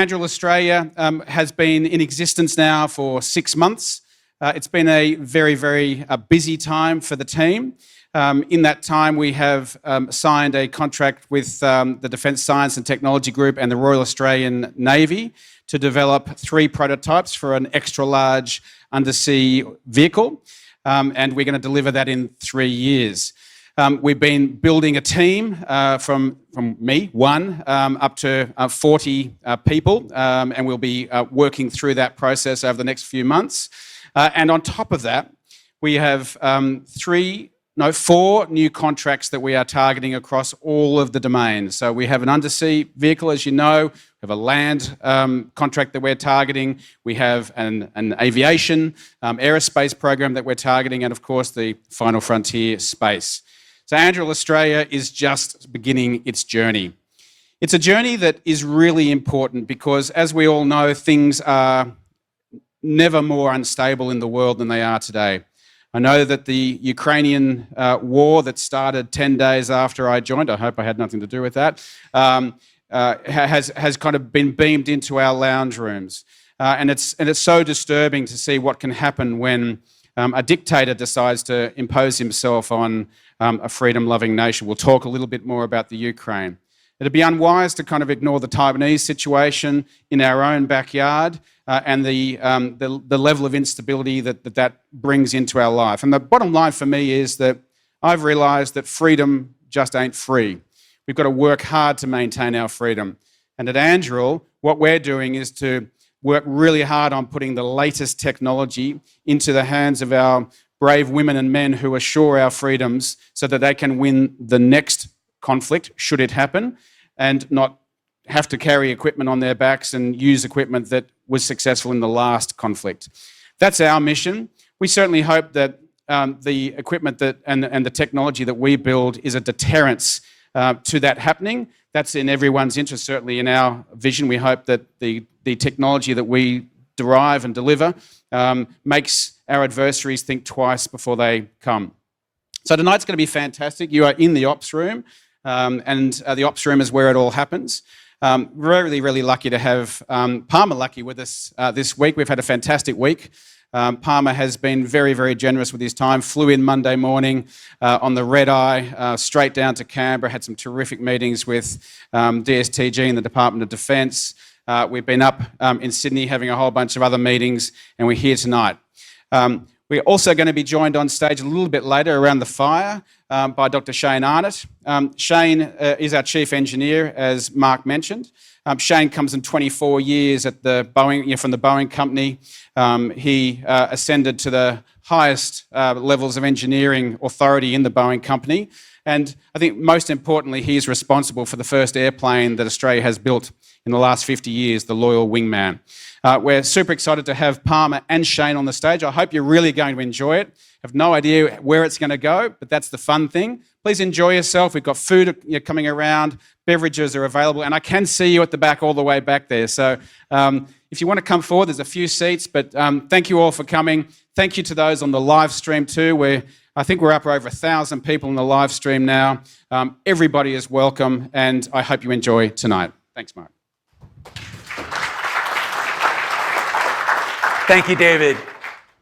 Anduril Australia has been in existence now for 6 months. It's been a very, very busy time for the team. In that time, we have signed a contract with the Defence Science and Technology Group and the Royal Australian Navy to develop 3 prototypes for an extra-large undersea vehicle, and we're going to deliver that in 3 years. We've been building a team from me, up to 40 people, and we'll be working through that process over the next few months. And on top of that, we have 4 new contracts that we are targeting across all of the domains. So we have an undersea vehicle, as you know. We have a land contract that we're targeting. We have an aviation, aerospace program that we're targeting, and of course the final frontier, space. So Anduril Australia is just beginning its journey. It's a journey that is really important because, as we all know, things are never more unstable in the world than they are today. I know that the Ukrainian war that started 10 days after I joined, I hope I had nothing to do with that, has kind of been beamed into our lounge rooms. And it's so disturbing to see what can happen when a dictator decides to impose himself on a freedom-loving nation. We'll talk a little bit more about the Ukraine. It'd be unwise to kind of ignore the Taiwanese situation in our own backyard and the level of instability that brings into our life. And the bottom line for me is that I've realised that freedom just ain't free. We've got to work hard to maintain our freedom. And at Anduril, what we're doing is to work really hard on putting the latest technology into the hands of our brave women and men who assure our freedoms so that they can win the next conflict, should it happen, and not have to carry equipment on their backs and use equipment that was successful in the last conflict. That's our mission. We certainly hope that the equipment and the technology that we build is a deterrence to that happening. That's in everyone's interest, certainly in our vision. We hope that the technology that we derive and deliver makes our adversaries think twice before they come. So tonight's going to be fantastic. You are in the ops room, and the ops room is where it all happens. Really, really lucky to have Palmer Lucky with us this week. We've had a fantastic week. Palmer has been very, very generous with his time. Flew in Monday morning on the red eye, straight down to Canberra, had some terrific meetings with DSTG and the Department of Defence. We've been up in Sydney having a whole bunch of other meetings, and we're here tonight. We're also going to be joined on stage a little bit later around the fire by Dr. Shane Arnott. Shane is our Chief Engineer, as Mark mentioned. Shane comes in 24 years at the Boeing, from the Boeing company. He ascended to the highest levels of engineering authority in the Boeing company. And I think most importantly, he's responsible for the first airplane that Australia has built in the last 50 years, the Loyal Wingman. We're super excited to have Palmer and Shane on the stage. I hope you're really going to enjoy it. I have no idea where it's going to go, but that's the fun thing. Please enjoy yourself. We've got food coming around, beverages are available, and I can see you at the back, all the way back there. So if you want to come forward, there's a few seats, but thank you all for coming. Thank you to those on the live stream too. I think we're up over 1,000 people in the live stream now. Everybody is welcome, and I hope you enjoy tonight. Thanks, Mark. Thank you, David.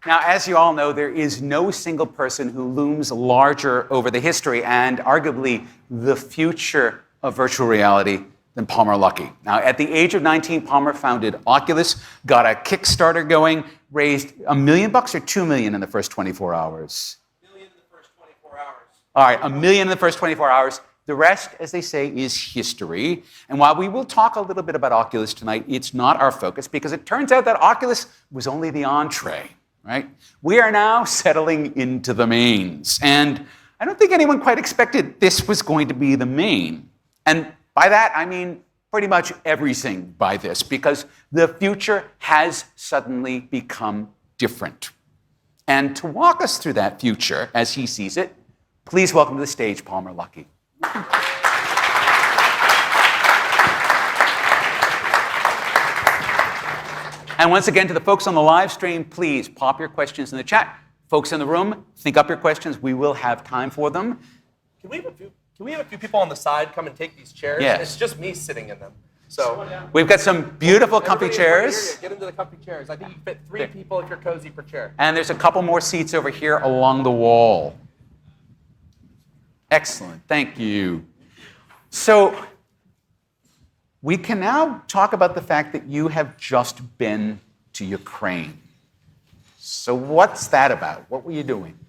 Now, as you all know, there is no single person who looms larger over the history and arguably the future of virtual reality than Palmer Luckey. Now, at the age of 19, Palmer founded Oculus, got a Kickstarter going, raised $1 million or $2 million in the first 24 hours. $1 million in the first 24 hours. All right, $1 million in the first 24 hours. The rest, as they say, is history. And while we will talk a little bit about Oculus tonight, it's not our focus because it turns out that Oculus was only the entree, right? We are now settling into the mains. And I don't think anyone quite expected this was going to be the main. And by that, I mean pretty much everything by this, because the future has suddenly become different. And to walk us through that future as he sees it, please welcome to the stage Palmer Luckey. And once again, to the folks on the live stream, please pop your questions in the chat. Folks in the room, think up your questions. We will have time for them. Can we have a few people on the side come and take these chairs? Yes. It's just me sitting in them. So We've got some beautiful comfy everybody in the chairs. area, get into the comfy chairs. I think you can fit 3 people if you're cozy per chair. And there's a couple more seats over here along the wall. Excellent. Thank you. So we can now talk about the fact that you have just been to Ukraine. So what's that about? What were you doing?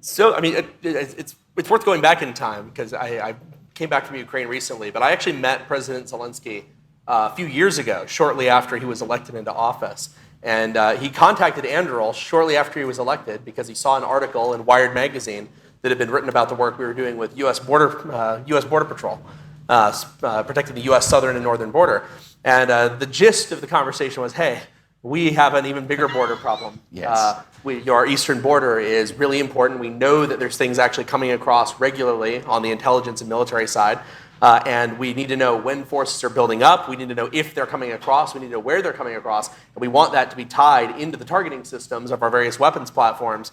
So, I mean, it's worth going back in time because I came back from Ukraine recently, but I actually met President Zelensky a few years ago, shortly after he was elected into office. And he contacted Anduril shortly after he was elected because he saw an article in Wired magazine that had been written about the work we were doing with U.S. Border Patrol, protecting the U.S. southern and northern border. And the gist of the conversation was, hey, we have an even bigger border problem. Yes. Our eastern border is really important. We know that there's things actually coming across regularly on the intelligence and military side. And we need to know when forces are building up. We need to know if they're coming across. We need to know where they're coming across. And we want that to be tied into the targeting systems of our various weapons platforms.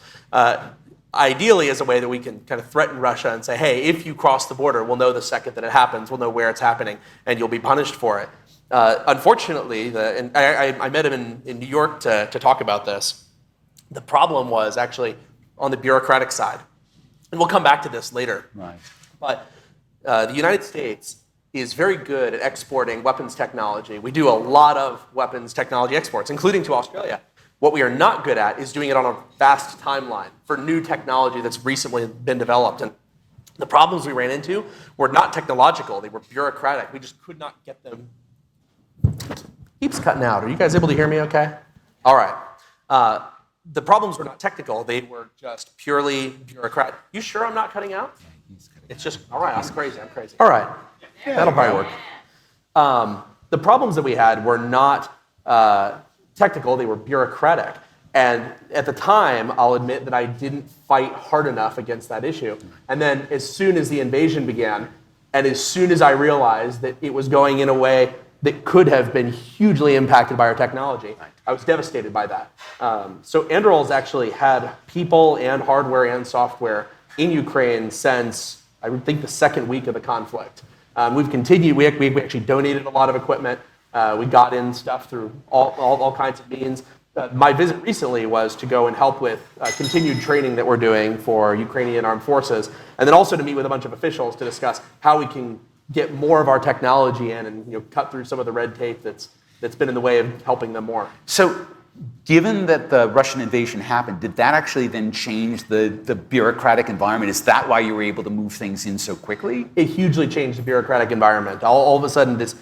Ideally as a way that we can kind of threaten Russia and say, hey, if you cross the border, we'll know the second that it happens, we'll know where it's happening, and you'll be punished for it. Unfortunately, and I met him in New York to talk about this. The problem was actually on the bureaucratic side. And we'll come back to this later. Right. But the United States is very good at exporting weapons technology. We do a lot of weapons technology exports, including to Australia. What we are not good at is doing it on a fast timeline for new technology that's recently been developed. And the problems we ran into were not technological, they were bureaucratic. We just could not get them. Keeps cutting out. Are you guys able to hear me okay? All right. The problems were not technical, they were just purely bureaucratic. You sure I'm not cutting out? It's just, all right, I'm crazy. All right, that'll probably work. The problems that we had were not technical, they were bureaucratic. And at the time, I'll admit that I didn't fight hard enough against that issue. And then as soon as the invasion began, and as soon as I realized that it was going in a way that could have been hugely impacted by our technology, I was devastated by that. So Anduril's actually had people and hardware and software in Ukraine since, I would think, the second week of the conflict. We've continued, we actually donated a lot of equipment. We got in stuff through all kinds of means. My visit recently was to go and help with continued training that we're doing for Ukrainian armed forces, and then also to meet with a bunch of officials to discuss how we can get more of our technology in and cut through some of the red tape that's been in the way of helping them more. So given that the Russian invasion happened, did that actually then change the bureaucratic environment? Is that why you were able to move things in so quickly? It hugely changed the bureaucratic environment. All of a sudden, these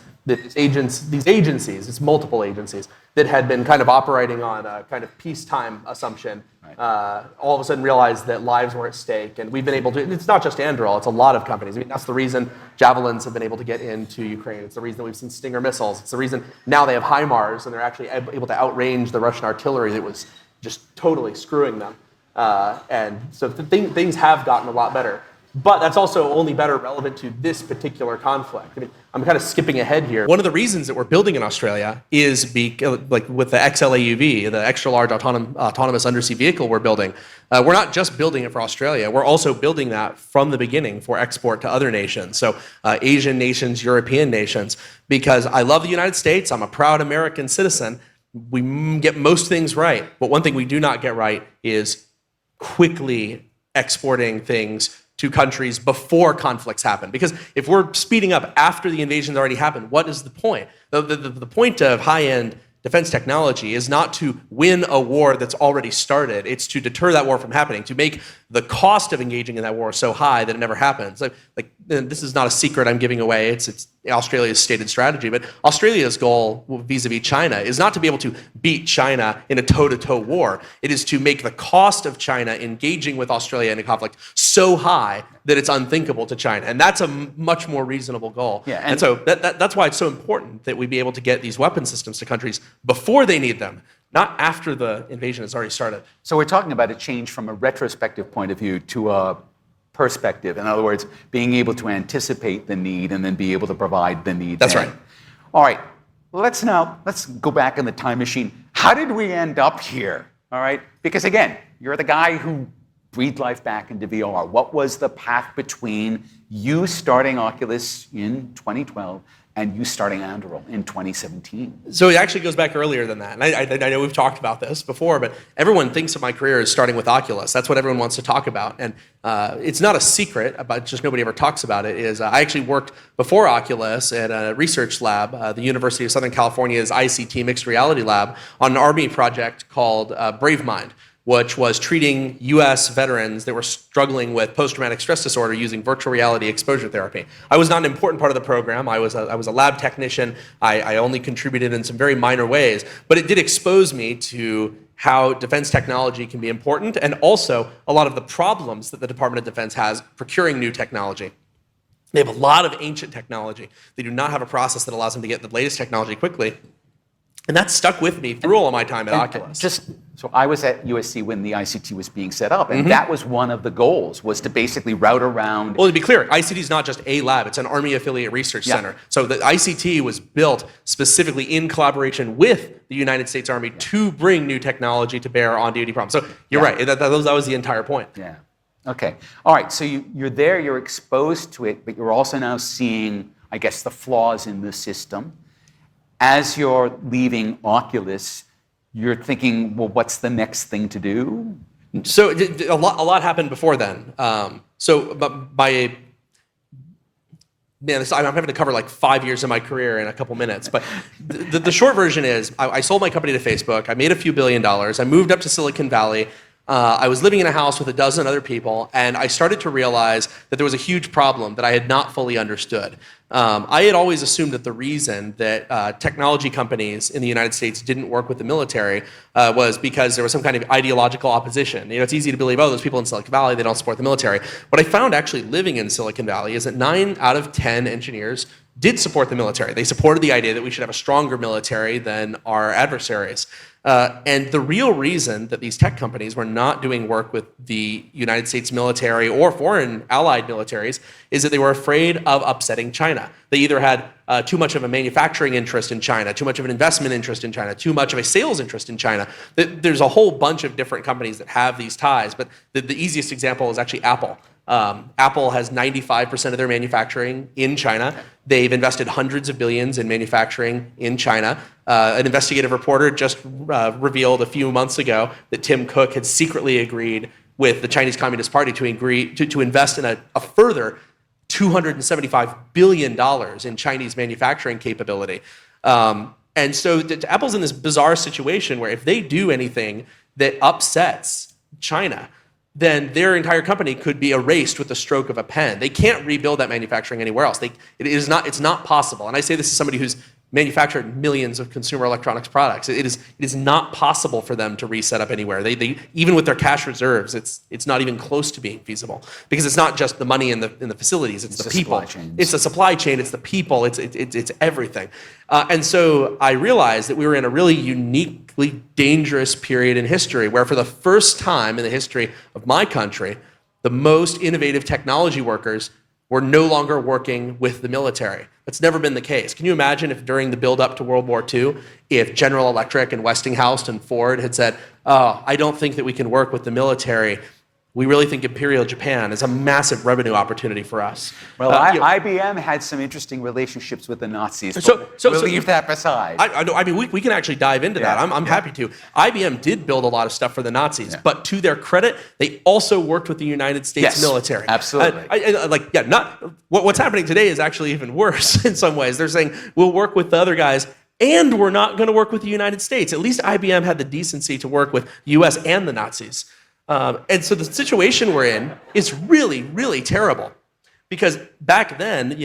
agencies, it's multiple agencies, that had been kind of operating on a kind of peacetime assumption, all of a sudden realized that lives were at stake. And we've been able to, it's not just Anduril, it's a lot of companies. I mean, that's the reason Javelins have been able to get into Ukraine. It's the reason we've seen Stinger missiles. It's the reason now they have HIMARS and they're actually able to outrange the Russian artillery that was just totally screwing them. And so things have gotten a lot better. But that's also only better relevant to this particular conflict. I mean, I'm kind of skipping ahead here. One of the reasons that we're building in Australia is like with the XLAUV, the extra large autonomous undersea vehicle we're building. We're not just building it for Australia. We're also building that from the beginning for export to other nations. So Asian nations, European nations. Because I love the United States. I'm a proud American citizen. We get most things right. But one thing we do not get right is quickly exporting things to countries before conflicts happen. Because if we're speeding up after the invasion's already happened, what is the point? The point of high-end defense technology is not to win a war that's already started. It's to deter that war from happening, to make the cost of engaging in that war so high that it never happens. Like this is not a secret I'm giving away. It's Australia's stated strategy. But Australia's goal vis-a-vis China is not to be able to beat China in a toe-to-toe war. It is to make the cost of China engaging with Australia in a conflict so high that it's unthinkable to China. And that's a much more reasonable goal. Yeah, and so that's why it's so important that we be able to get these weapon systems to countries before they need them, not after the invasion has already started. So we're talking about a change from a retrospective point of view to a perspective. In other words, being able to anticipate the need and then be able to provide the need. That's then. right. All right, let's go back in the time machine. How did we end up here? All right, because again, you're the guy who breathed life back into VR. What was the path between you starting Oculus in 2012 and you starting Anduril in 2017. So it actually goes back earlier than that. And I know we've talked about this before, but everyone thinks of my career as starting with Oculus. That's what everyone wants to talk about. And it's not a secret, but just nobody ever talks about it, is I actually worked before Oculus at a research lab, the University of Southern California's ICT Mixed Reality Lab, on an Army project called BraveMind, which was treating U.S. veterans that were struggling with post-traumatic stress disorder using virtual reality exposure therapy. I was not an important part of the program. I was a lab technician. I only contributed in some very minor ways, but it did expose me to how defense technology can be important, and also a lot of the problems that the Department of Defense has procuring new technology. They have a lot of ancient technology. They do not have a process that allows them to get the latest technology quickly. And that stuck with me through all of my time at Oculus. So I was at USC when the ICT was being set up, and that was one of the goals, was to basically route around. Well, to be clear, ICT is not just a lab, it's an Army affiliate research center. So the ICT was built specifically in collaboration with the United States Army to bring new technology to bear on DoD problems. So you're right, that was the entire point. Yeah. Okay. All right, so you're there, you're exposed to it, but you're also now seeing, I guess, the flaws in the system. As you're leaving Oculus, you're thinking, well, what's the next thing to do? So a lot happened before then. I'm having to cover like 5 years of my career in a couple minutes. But the short version is I sold my company to Facebook. I made a few $1 billion. I moved up to Silicon Valley. I was living in a house with a dozen other people, and I started to realize that there was a huge problem that I had not fully understood. I had always assumed that the reason that technology companies in the United States didn't work with the military was because there was some kind of ideological opposition. You know, it's easy to believe, oh, those people in Silicon Valley, they don't support the military. What I found actually living in Silicon Valley is that 9 out of 10 engineers did support the military. They supported the idea that we should have a stronger military than our adversaries. And the real reason that these tech companies were not doing work with the United States military or foreign allied militaries is that they were afraid of upsetting China. They either had too much of a manufacturing interest in China, too much of an investment interest in China, too much of a sales interest in China. There's a whole bunch of different companies that have these ties, but the easiest example is actually Apple. Apple has 95% of their manufacturing in China. They've invested hundreds of billions in manufacturing in China. An investigative reporter just revealed a few months ago that Tim Cook had secretly agreed with the Chinese Communist Party to invest in a further $275 billion in Chinese manufacturing capability. And so Apple's in this bizarre situation where if they do anything that upsets China, then their entire company could be erased with the stroke of a pen. They can't rebuild that manufacturing anywhere else. It's not possible. And I say this as somebody who's manufactured millions of consumer electronics products. It is not possible for them to reset up anywhere. They even with their cash reserves, it's not even close to being feasible, because it's not just the money in the facilities. It's the people. It's the supply chain. It's the people. It's everything. And so I realized that we were in a really uniquely dangerous period in history, where for the first time in the history of my country, the most innovative technology workers were no longer working with the military. That's never been the case. Can you imagine if during the build-up to World War II, if General Electric and Westinghouse and Ford had said, oh, I don't think that we can work with the military. We really think Imperial Japan is a massive revenue opportunity for us. Well, IBM had some interesting relationships with the Nazis. So we'll leave that beside. I mean, we can actually dive into that. I'm happy to. IBM did build a lot of stuff for the Nazis, but to their credit, they also worked with the United States military. Absolutely. What's happening today is actually even worse in some ways. They're saying, we'll work with the other guys, and we're not going to work with the United States. At least IBM had the decency to work with the US and the Nazis. And so the situation we're in is really, really terrible, because back then,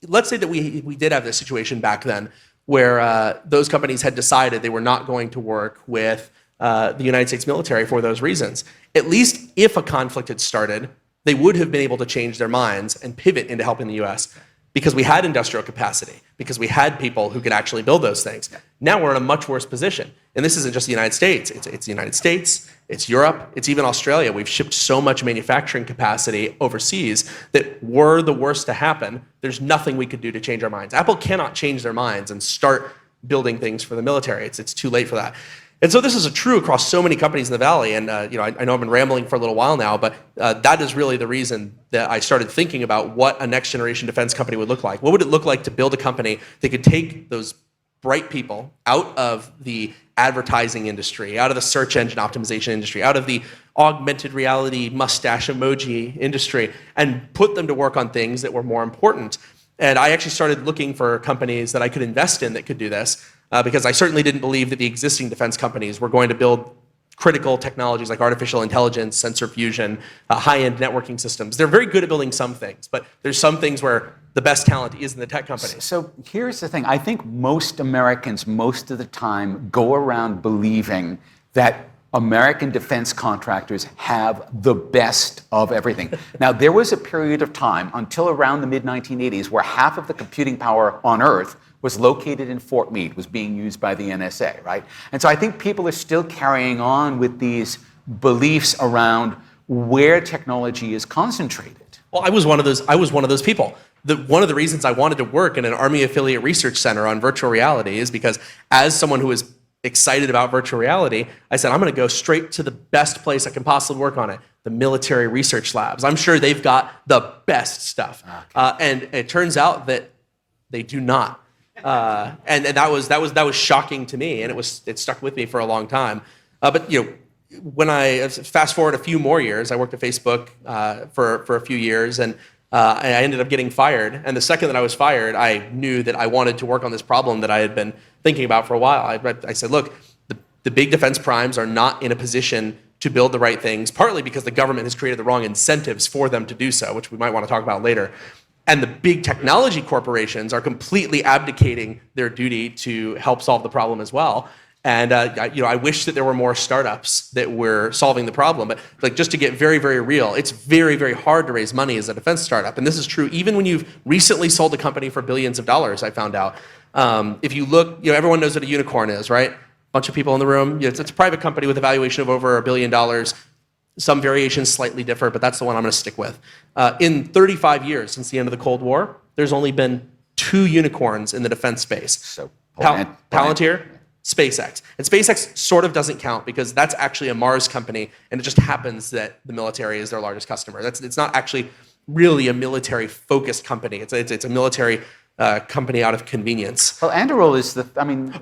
let's say that we did have this situation back then where those companies had decided they were not going to work with the United States military for those reasons. At least if a conflict had started, they would have been able to change their minds and pivot into helping the US, because we had industrial capacity, because we had people who could actually build those things. Now we're in a much worse position. And this isn't just the United States. It's the United States, it's Europe, it's even Australia. We've shipped so much manufacturing capacity overseas that were the worst to happen, there's nothing we could do to change our minds. Apple cannot change their minds and start building things for the military. It's too late for that. And so this is true across so many companies in the Valley. And I know I've been rambling for a little while now, but that is really the reason that I started thinking about what a next generation defense company would look like. What would it look like to build a company that could take those bright people out of the advertising industry, out of the search engine optimization industry, out of the augmented reality mustache emoji industry, and put them to work on things that were more important. And I actually started looking for companies that I could invest in that could do this, because I certainly didn't believe that the existing defense companies were going to build critical technologies like artificial intelligence, sensor fusion, high-end networking systems. They're very good at building some things, but there's some things where the best talent is in the tech companies. So here's the thing. I think most Americans, most of the time, go around believing that American defense contractors have the best of everything. Now, there was a period of time until around the mid-1980s where half of the computing power on Earth was located in Fort Meade, was being used by the NSA, right? And so I think people are still carrying on with these beliefs around where technology is concentrated. Well, I was one of those people. One of the reasons I wanted to work in an Army affiliate research center on virtual reality is because, as someone who is excited about virtual reality, I said, I'm going to go straight to the best place I can possibly work on it, the military research labs. I'm sure they've got the best stuff. Okay. And it turns out that they do not. And that was shocking to me, and it stuck with me for a long time. But when I fast forward a few more years, I worked at Facebook for a few years, and I ended up getting fired. And the second that I was fired, I knew that I wanted to work on this problem that I had been thinking about for a while. I said, look, the big defense primes are not in a position to build the right things, partly because the government has created the wrong incentives for them to do so, which we might want to talk about later. And the big technology corporations are completely abdicating their duty to help solve the problem as well. And I wish that there were more startups that were solving the problem. But just to get very, very real, it's very, very hard to raise money as a defense startup. And this is true even when you've recently sold a company for billions of dollars, I found out. If you look, everyone knows what a unicorn is, right? A bunch of people in the room. It's a private company with a valuation of over $1 billion. Some variations slightly differ, but that's the one I'm going to stick with. In 35 years since the end of the Cold War, there's only been 2 unicorns in the defense space. So Palantir, SpaceX. And SpaceX sort of doesn't count because that's actually a Mars company, and it just happens that the military is their largest customer. It's not actually really a military-focused company. It's a military company out of convenience. Well, Anduril is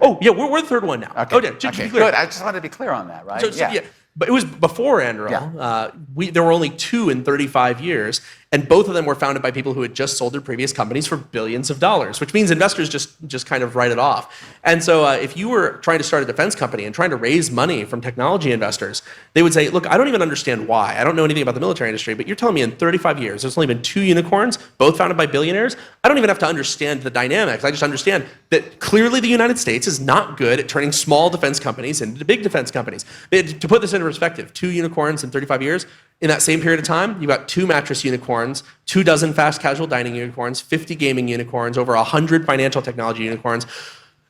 Oh, yeah, we're the third one now. Okay. Oh, yeah, just to be clear. Good. I just wanted to be clear on that, right? Yeah. But it was before Anduril. Yeah. There were only 2 in 35 years, and both of them were founded by people who had just sold their previous companies for billions of dollars, which means investors just kind of write it off. And so if you were trying to start a defense company and trying to raise money from technology investors, they would say, look, I don't even understand why. I don't know anything about the military industry, but you're telling me in 35 years, there's only been 2 unicorns, both founded by billionaires? I don't even have to understand the dynamics. I just understand that clearly the United States is not good at turning small defense companies into big defense companies. To put this into perspective, 2 unicorns in 35 years, in that same period of time, you've got 2 mattress unicorns, 24 fast casual dining unicorns, 50 gaming unicorns, over 100 financial technology unicorns,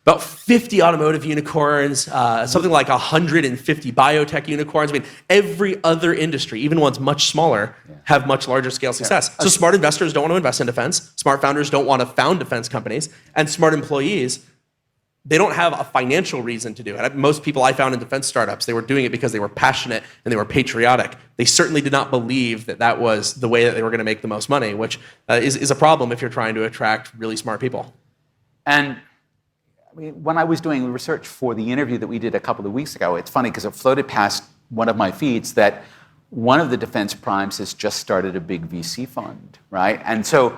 about 50 automotive unicorns, something like 150 biotech unicorns. I mean, every other industry, even ones much smaller, have much larger scale success. So smart investors don't want to invest in defense. Smart founders don't want to found defense companies. And smart employees, they don't have a financial reason to do it. Most people I found in defense startups, they were doing it because they were passionate and they were patriotic. They certainly did not believe that that was the way that they were going to make the most money, which is a problem if you're trying to attract really smart people. And when I was doing research for the interview that we did a couple of weeks ago, it's funny because it floated past one of my feeds that one of the defense primes has just started a big VC fund, right? And so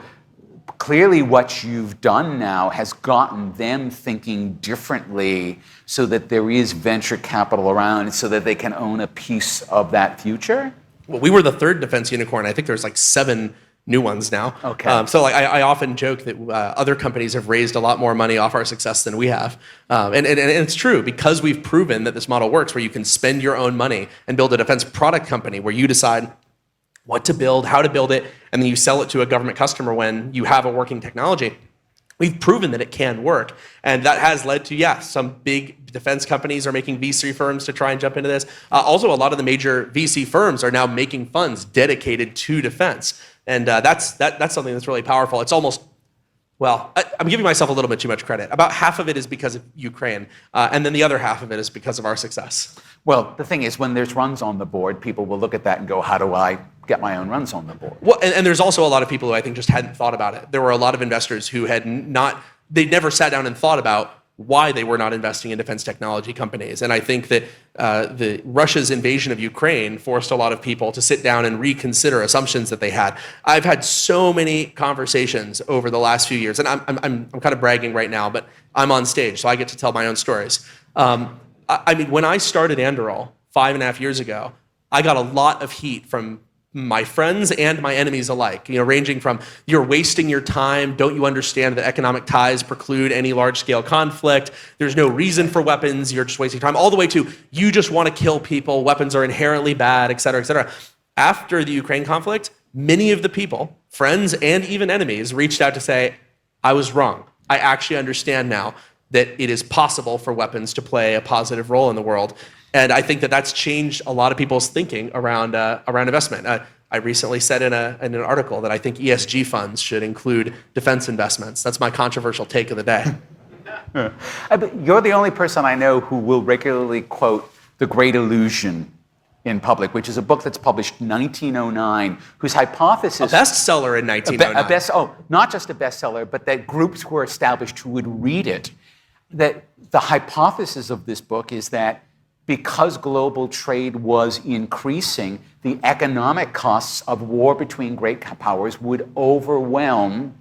clearly what you've done now has gotten them thinking differently so that there is venture capital around so that they can own a piece of that future? Well, we were the 3rd defense unicorn. I think there's like 7 new ones now. Okay. So I often joke that other companies have raised a lot more money off our success than we have. And it's true because we've proven that this model works where you can spend your own money and build a defense product company where you decide what to build, how to build it, and then you sell it to a government customer when you have a working technology. We've proven that it can work. And that has led to, some big defense companies are making VC firms to try and jump into this. Also, a lot of the major VC firms are now making funds dedicated to defense. And that's something that's really powerful. It's almost Well, I'm giving myself a little bit too much credit. About half of it is because of Ukraine, and then the other half of it is because of our success. Well, the thing is, when there's runs on the board, people will look at that and go, how do I get my own runs on the board? Well, and there's also a lot of people who I think just hadn't thought about it. There were a lot of investors who they never sat down and thought about why they were not investing in defense technology companies. And I think that the Russia's invasion of Ukraine forced a lot of people to sit down and reconsider assumptions that they had. I've had so many conversations over the last few years, and I'm kind of bragging right now, but I'm on stage, so I get to tell my own stories. I mean, when I started Anduril 5.5 years ago, I got a lot of heat from my friends and my enemies alike, ranging from, you're wasting your time, don't you understand that economic ties preclude any large-scale conflict, there's no reason for weapons, you're just wasting time, all the way to, you just want to kill people, weapons are inherently bad, et cetera, et cetera. After the Ukraine conflict, many of the people, friends and even enemies, reached out to say, I was wrong. I actually understand now that it is possible for weapons to play a positive role in the world. And I think that that's changed a lot of people's thinking around investment. I recently said in an article that I think ESG funds should include defense investments. That's my controversial take of the day. You're the only person I know who will regularly quote The Great Illusion in public, which is a book that's published in 1909, whose hypothesis... A bestseller in 1909. Not just a bestseller, but that groups were established who would read it. That the hypothesis of this book is that because global trade was increasing, the economic costs of war between great powers would overwhelm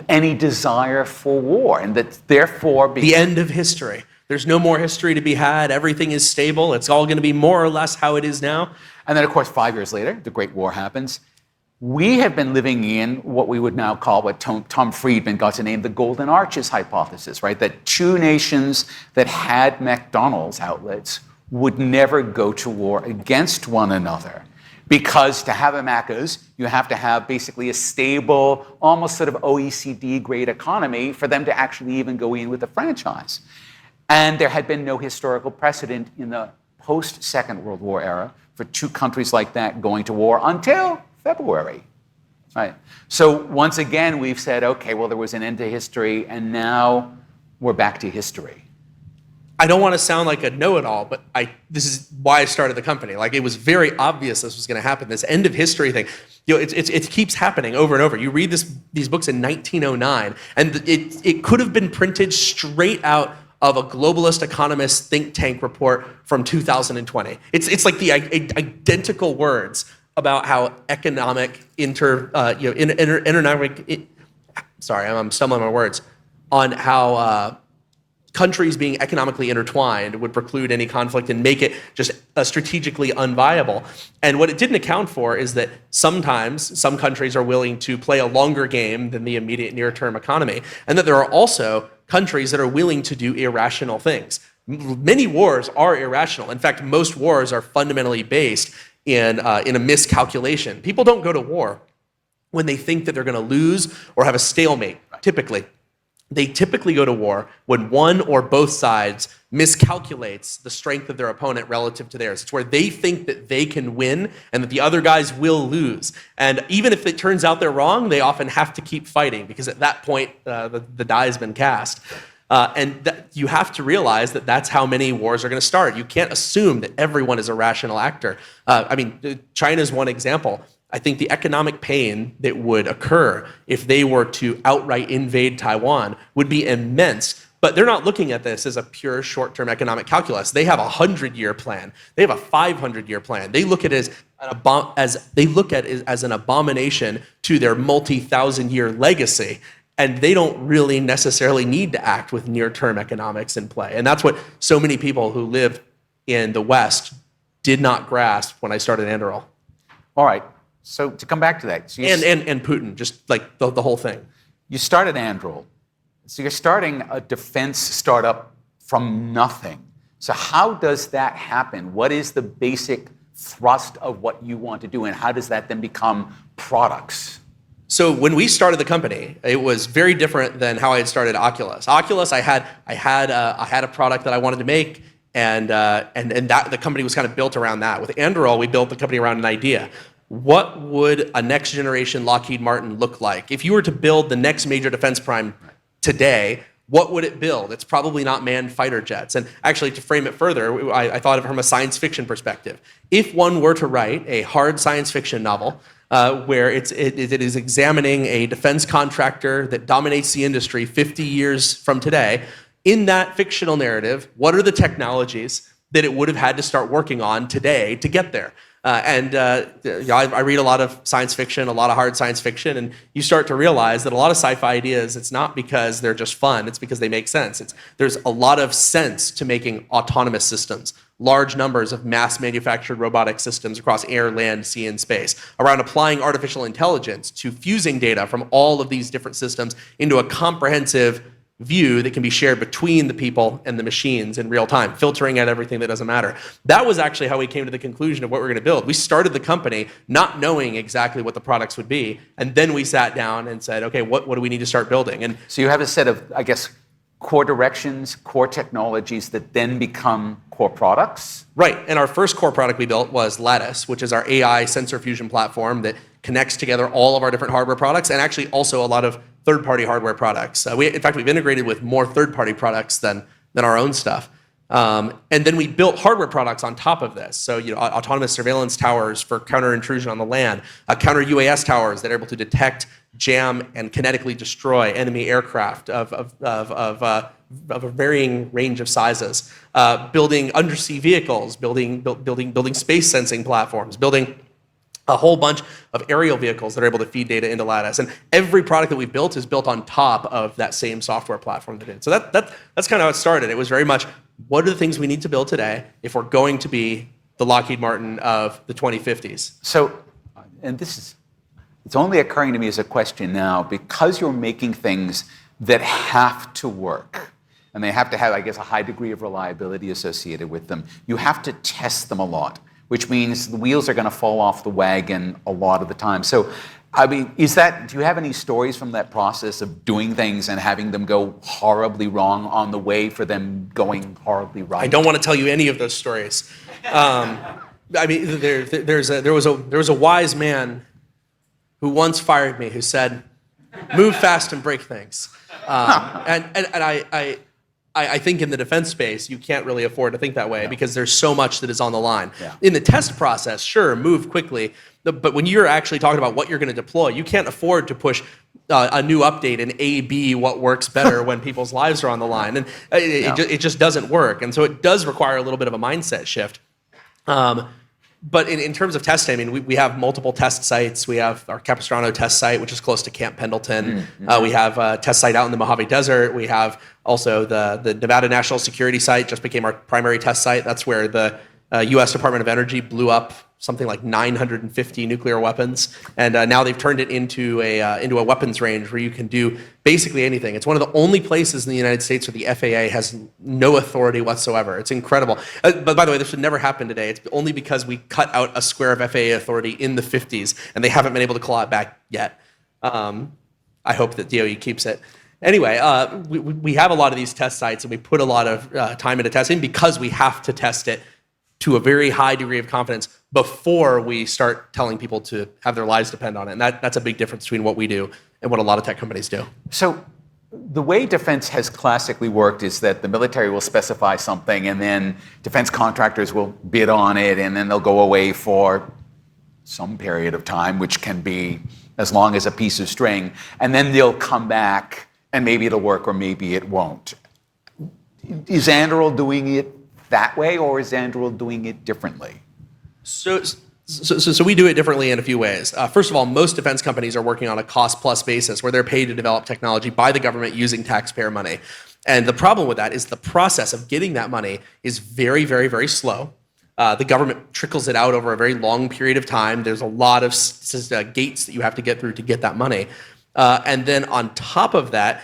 any desire for war, and that therefore... The end of history. There's no more history to be had. Everything is stable. It's all going to be more or less how it is now. And then, of course, 5 years later, the Great War happens. We have been living in what we would now call, what Tom Friedman got to name, the Golden Arches hypothesis, right? That two nations that had McDonald's outlets would never go to war against one another. Because to have a Macca's, you have to have basically a stable, almost sort of OECD-grade economy for them to actually even go in with a franchise. And there had been no historical precedent in the post-Second World War era for two countries like that going to war until February, right? So once again, we've said, okay, well, there was an end to history, and now we're back to history. I don't want to sound like a know-it-all, but this is why I started the company. Like, it was very obvious this was going to happen. This end of history thing, it keeps happening over and over. You read these books in 1909, and it could have been printed straight out of a globalist economist think tank report from 2020. It's like the identical words about how economic I'm stumbling on my words, on how countries being economically intertwined would preclude any conflict and make it just strategically unviable. And what it didn't account for is that sometimes some countries are willing to play a longer game than the immediate near-term economy, and that there are also countries that are willing to do irrational things. Many wars are irrational. In fact, most wars are fundamentally based in a miscalculation. People don't go to war when they think that they're going to lose or have a stalemate, typically. They typically go to war when one or both sides miscalculates the strength of their opponent relative to theirs. It's where they think that they can win and that the other guys will lose. And even if it turns out they're wrong, they often have to keep fighting because at that point, the die has been cast. You have to realize that that's how many wars are going to start. You can't assume that everyone is a rational actor. China is one example. I think the economic pain that would occur if they were to outright invade Taiwan would be immense. But they're not looking at this as a pure short-term economic calculus. They have a 100-year plan. They have a 500-year plan. They look at it as an abomination to their multi-thousand-year legacy. And they don't really necessarily need to act with near-term economics in play. And that's what so many people who live in the West did not grasp when I started Anduril. All right. So to come back to that. So and Putin, just like the whole thing. You started Anduril. So you're starting a defense startup from nothing. So how does that happen? What is the basic thrust of what you want to do, and how does that then become products? So when we started the company, it was very different than how I had started Oculus. Oculus, I had a product that I wanted to make, and that the company was kind of built around that. With Anduril, we built the company around an idea. what would a next generation Lockheed Martin look like? If you were to build the next major defense prime today, what would it build? It's probably not manned fighter jets. And actually, to frame it further, I thought of it from a science fiction perspective. If one were to write a hard science fiction novel where it is examining a defense contractor that dominates the industry 50 years from today, in that fictional narrative, what are the technologies that it would have had to start working on today to get there? I read a lot of science fiction, a lot of hard science fiction, and you start to realize that a lot of sci-fi ideas, it's not because they're just fun, it's because they make sense. There's a lot of sense to making autonomous systems, large numbers of mass-manufactured robotic systems across air, land, sea, and space, around applying artificial intelligence to fusing data from all of these different systems into a comprehensive view that can be shared between the people and the machines in real time, filtering out everything that doesn't matter. That was actually how we came to the conclusion of what we're going to build. We started the company not knowing exactly what the products would be, and then we sat down and said, okay, what do we need to start building? And so you have a set of, I guess, core directions, core technologies that then become core products? Right, and our first core product we built was Lattice, which is our AI sensor fusion platform that connects together all of our different hardware products and actually also a lot of third-party hardware products. In fact, we've integrated with more third-party products than our own stuff. And then we built hardware products on top of this. So, autonomous surveillance towers for counter-intrusion on the land, counter-UAS towers that are able to detect, jam, and kinetically destroy enemy aircraft of a varying range of sizes, building undersea vehicles, building space sensing platforms, building a whole bunch of aerial vehicles that are able to feed data into Lattice. And every product that we've built is built on top of that same software platform that it is. So that's kind of how it started. It was very much, what are the things we need to build today if we're going to be the Lockheed Martin of the 2050s? So, and it's only occurring to me as a question now, because you're making things that have to work, and they have to have, I guess, a high degree of reliability associated with them, you have to test them a lot, which means the wheels are going to fall off the wagon a lot of the time. So, I mean, do you have any stories from that process of doing things and having them go horribly wrong on the way for them going horribly right? I don't want to tell you any of those stories. I mean, there was a wise man who once fired me who said, "Move fast and break things." I think in the defense space, you can't really afford to think that way because there's so much that is on the line. Yeah. In the test process, sure, move quickly, but when you're actually talking about what you're going to deploy, you can't afford to push a new update and A/B what works better when people's lives are on the line. And it just doesn't work. And so it does require a little bit of a mindset shift. But in terms of testing, I mean, we have multiple test sites. We have our Capistrano test site, which is close to Camp Pendleton. We have a test site out in the Mojave Desert. We have also the Nevada National Security Site just became our primary test site. That's where the U.S. Department of Energy blew up something like 950 nuclear weapons, and now they've turned it into a weapons range where you can do basically anything. It's one of the only places in the United States where the FAA has no authority whatsoever. It's incredible. But by the way, this would never happen today. It's only because we cut out a square of FAA authority in the 50s, and they haven't been able to claw it back yet. I hope that DOE keeps it. Anyway, we have a lot of these test sites, and we put a lot of time into testing because we have to test it to a very high degree of confidence before we start telling people to have their lives depend on it. And that's a big difference between what we do and what a lot of tech companies do. So the way defense has classically worked is that the military will specify something and then defense contractors will bid on it and then they'll go away for some period of time, which can be as long as a piece of string, and then they'll come back and maybe it'll work or maybe it won't. Is Anduril doing it that way, or is Anduril doing it differently? So we do it differently in a few ways. First of all, most defense companies are working on a cost-plus basis where they're paid to develop technology by the government using taxpayer money. And the problem with that is the process of getting that money is very, very, very slow. The government trickles it out over a very long period of time. There's a lot of gates that you have to get through to get that money. And then on top of that,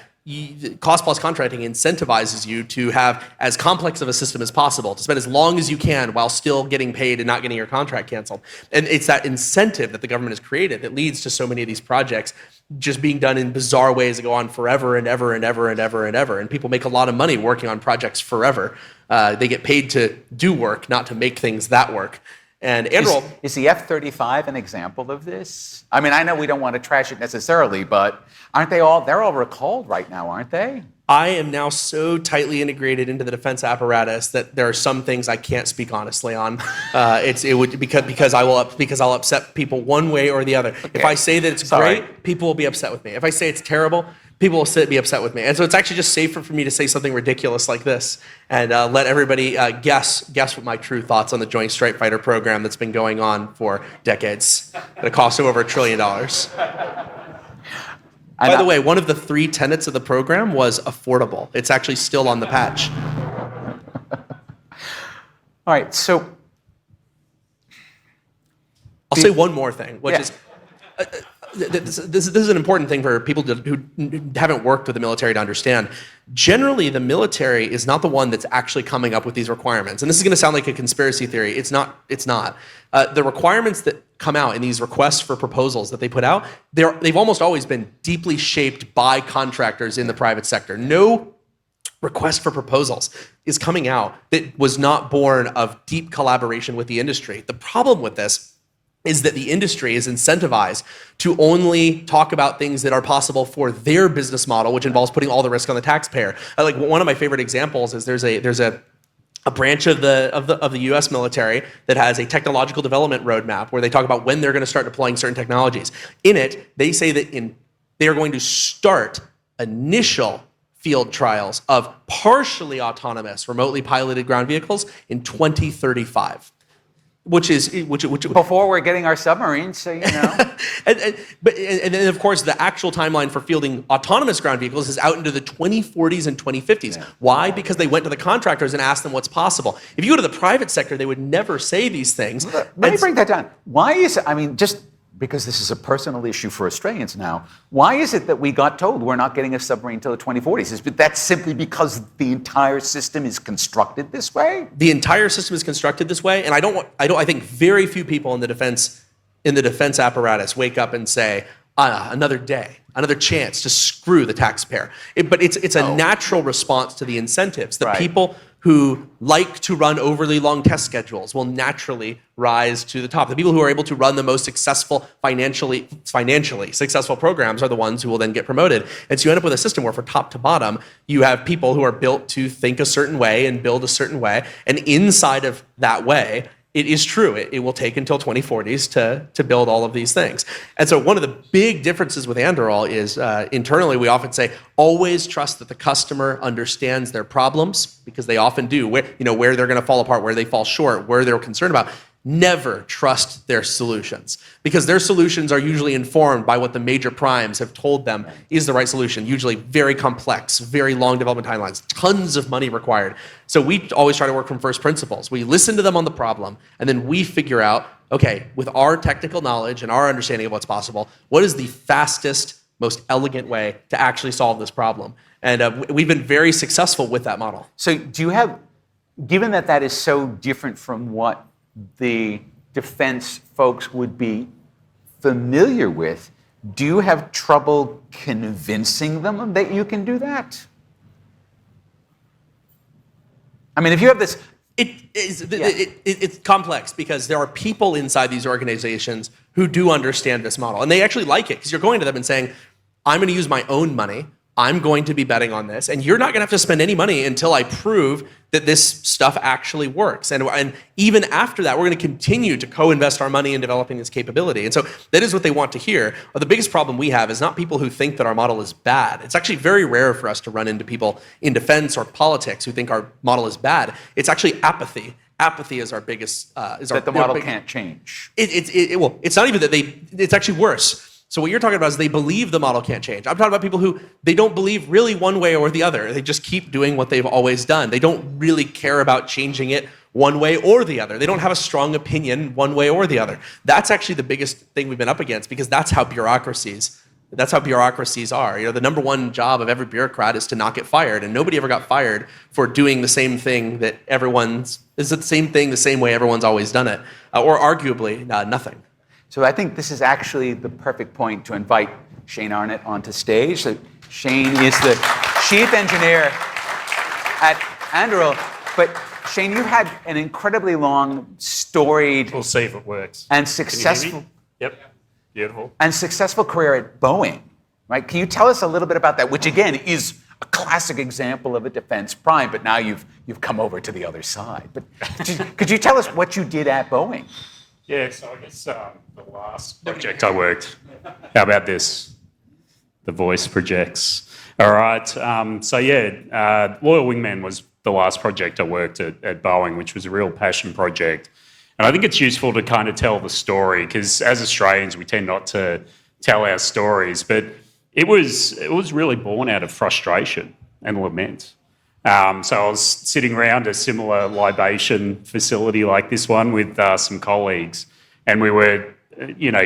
cost-plus contracting incentivizes you to have as complex of a system as possible, to spend as long as you can while still getting paid and not getting your contract canceled. And it's that incentive that the government has created that leads to so many of these projects just being done in bizarre ways that go on forever and ever and ever and ever and ever. And people make a lot of money working on projects forever. They get paid to do work, not to make things that work. And Anduril... Is the F-35 an example of this? I mean, I know we don't want to trash it necessarily, but aren't they all, they're all recalled right now, aren't they? I am now so tightly integrated into the defense apparatus that there are some things I can't speak honestly on. Because I'll upset people one way or the other. Okay. If I say that it's great, people will be upset with me. If I say it's terrible, people will be upset with me. And so it's actually just safer for me to say something ridiculous like this and let everybody guess what my true thoughts on the Joint Strike Fighter program that's been going on for decades. It costs over $1 trillion. By the way, one of the 3 tenets of the program was affordable. It's actually still on the patch. All right, so... I'll say one more thing, which is... This is an important thing for people who haven't worked with the military to understand. Generally, the military is not the one that's actually coming up with these requirements. And this is going to sound like a conspiracy theory. It's not. The requirements that come out in these requests for proposals that they put out, they've almost always been deeply shaped by contractors in the private sector. No request for proposals is coming out that was not born of deep collaboration with the industry. The problem with this is that the industry is incentivized to only talk about things that are possible for their business model, which involves putting all the risk on the taxpayer. Like one of my favorite examples is there's a branch of the U.S. military that has a technological development roadmap where they talk about when they're going to start deploying certain technologies. In it, they say that they are going to start initial field trials of partially autonomous, remotely piloted ground vehicles in 2035. Which before we're getting our submarines, so you know. and then of course the actual timeline for fielding autonomous ground vehicles is out into the 2040s and 2050s. Yeah. Why? Because they went to the contractors and asked them what's possible. If you go to the private sector, they would never say these things. Let me break that down. Why is it? I mean, just because this is a personal issue for Australians now, why is it that we got told we're not getting a submarine until the 2040s? Is that simply because the entire system is constructed this way? The entire system is constructed this way, and I think very few people in the defense apparatus wake up and say, another day, another chance to screw the taxpayer. But it's a natural response to the incentives. The people who like to run overly long test schedules will naturally rise to the top. The people who are able to run the most successful, financially successful programs are the ones who will then get promoted. And so you end up with a system where, for top to bottom, you have people who are built to think a certain way and build a certain way. And inside of that way, it is true. It will take until 2040s to build all of these things. And so one of the big differences with Anduril is internally we often say, always trust that the customer understands their problems, because they often do, where they're going to fall apart, where they fall short, where they're concerned about. Never trust their solutions, because their solutions are usually informed by what the major primes have told them is the right solution, usually very complex, very long development timelines, tons of money required. So we always try to work from first principles. We listen to them on the problem, and then we figure out, okay, with our technical knowledge and our understanding of what's possible, what is the fastest, most elegant way to actually solve this problem? And we've been very successful with that model. So do you have, given that is so different from what the defense folks would be familiar with, do you have trouble convincing them that you can do that? I mean, if you have this... It's complex, because there are people inside these organizations who do understand this model, and they actually like it, because you're going to them and saying, I'm going to use my own money, I'm going to be betting on this, and you're not going to have to spend any money until I prove that this stuff actually works. And even after that, we're going to continue to co-invest our money in developing this capability. And so that is what they want to hear. Well, the biggest problem we have is not people who think that our model is bad. It's actually very rare for us to run into people in defense or politics who think our model is bad. It's actually apathy. Apathy is our biggest... that the model can't change. It's not even that it's actually worse. So what you're talking about is they believe the model can't change. I'm talking about people who, they don't believe really one way or the other. They just keep doing what they've always done. They don't really care about changing it one way or the other. They don't have a strong opinion one way or the other. That's actually the biggest thing we've been up against, because that's how bureaucracies are. The number one job of every bureaucrat is to not get fired, and nobody ever got fired for doing the same thing that the same way everyone's always done it, or arguably nothing. So I think this is actually the perfect point to invite Shane Arnott onto stage. So Shane is the chief engineer at Anduril, but Shane, you had an incredibly long, storied, We'll see if it works. and Can you hear successful me? Yep. Beautiful. and successful career at Boeing, right? Can you tell us a little bit about that, which again is a classic example of a defense prime, but now you've come over to the other side. But could you tell us what you did at Boeing? Yeah, so I guess the last project I worked, how about this? The voice projects. All right, Loyal Wingman was the last project I worked at Boeing, which was a real passion project. And I think it's useful to kind of tell the story, because as Australians, we tend not to tell our stories, but it was really born out of frustration and lament. So I was sitting around a similar libation facility like this one with some colleagues, and we were,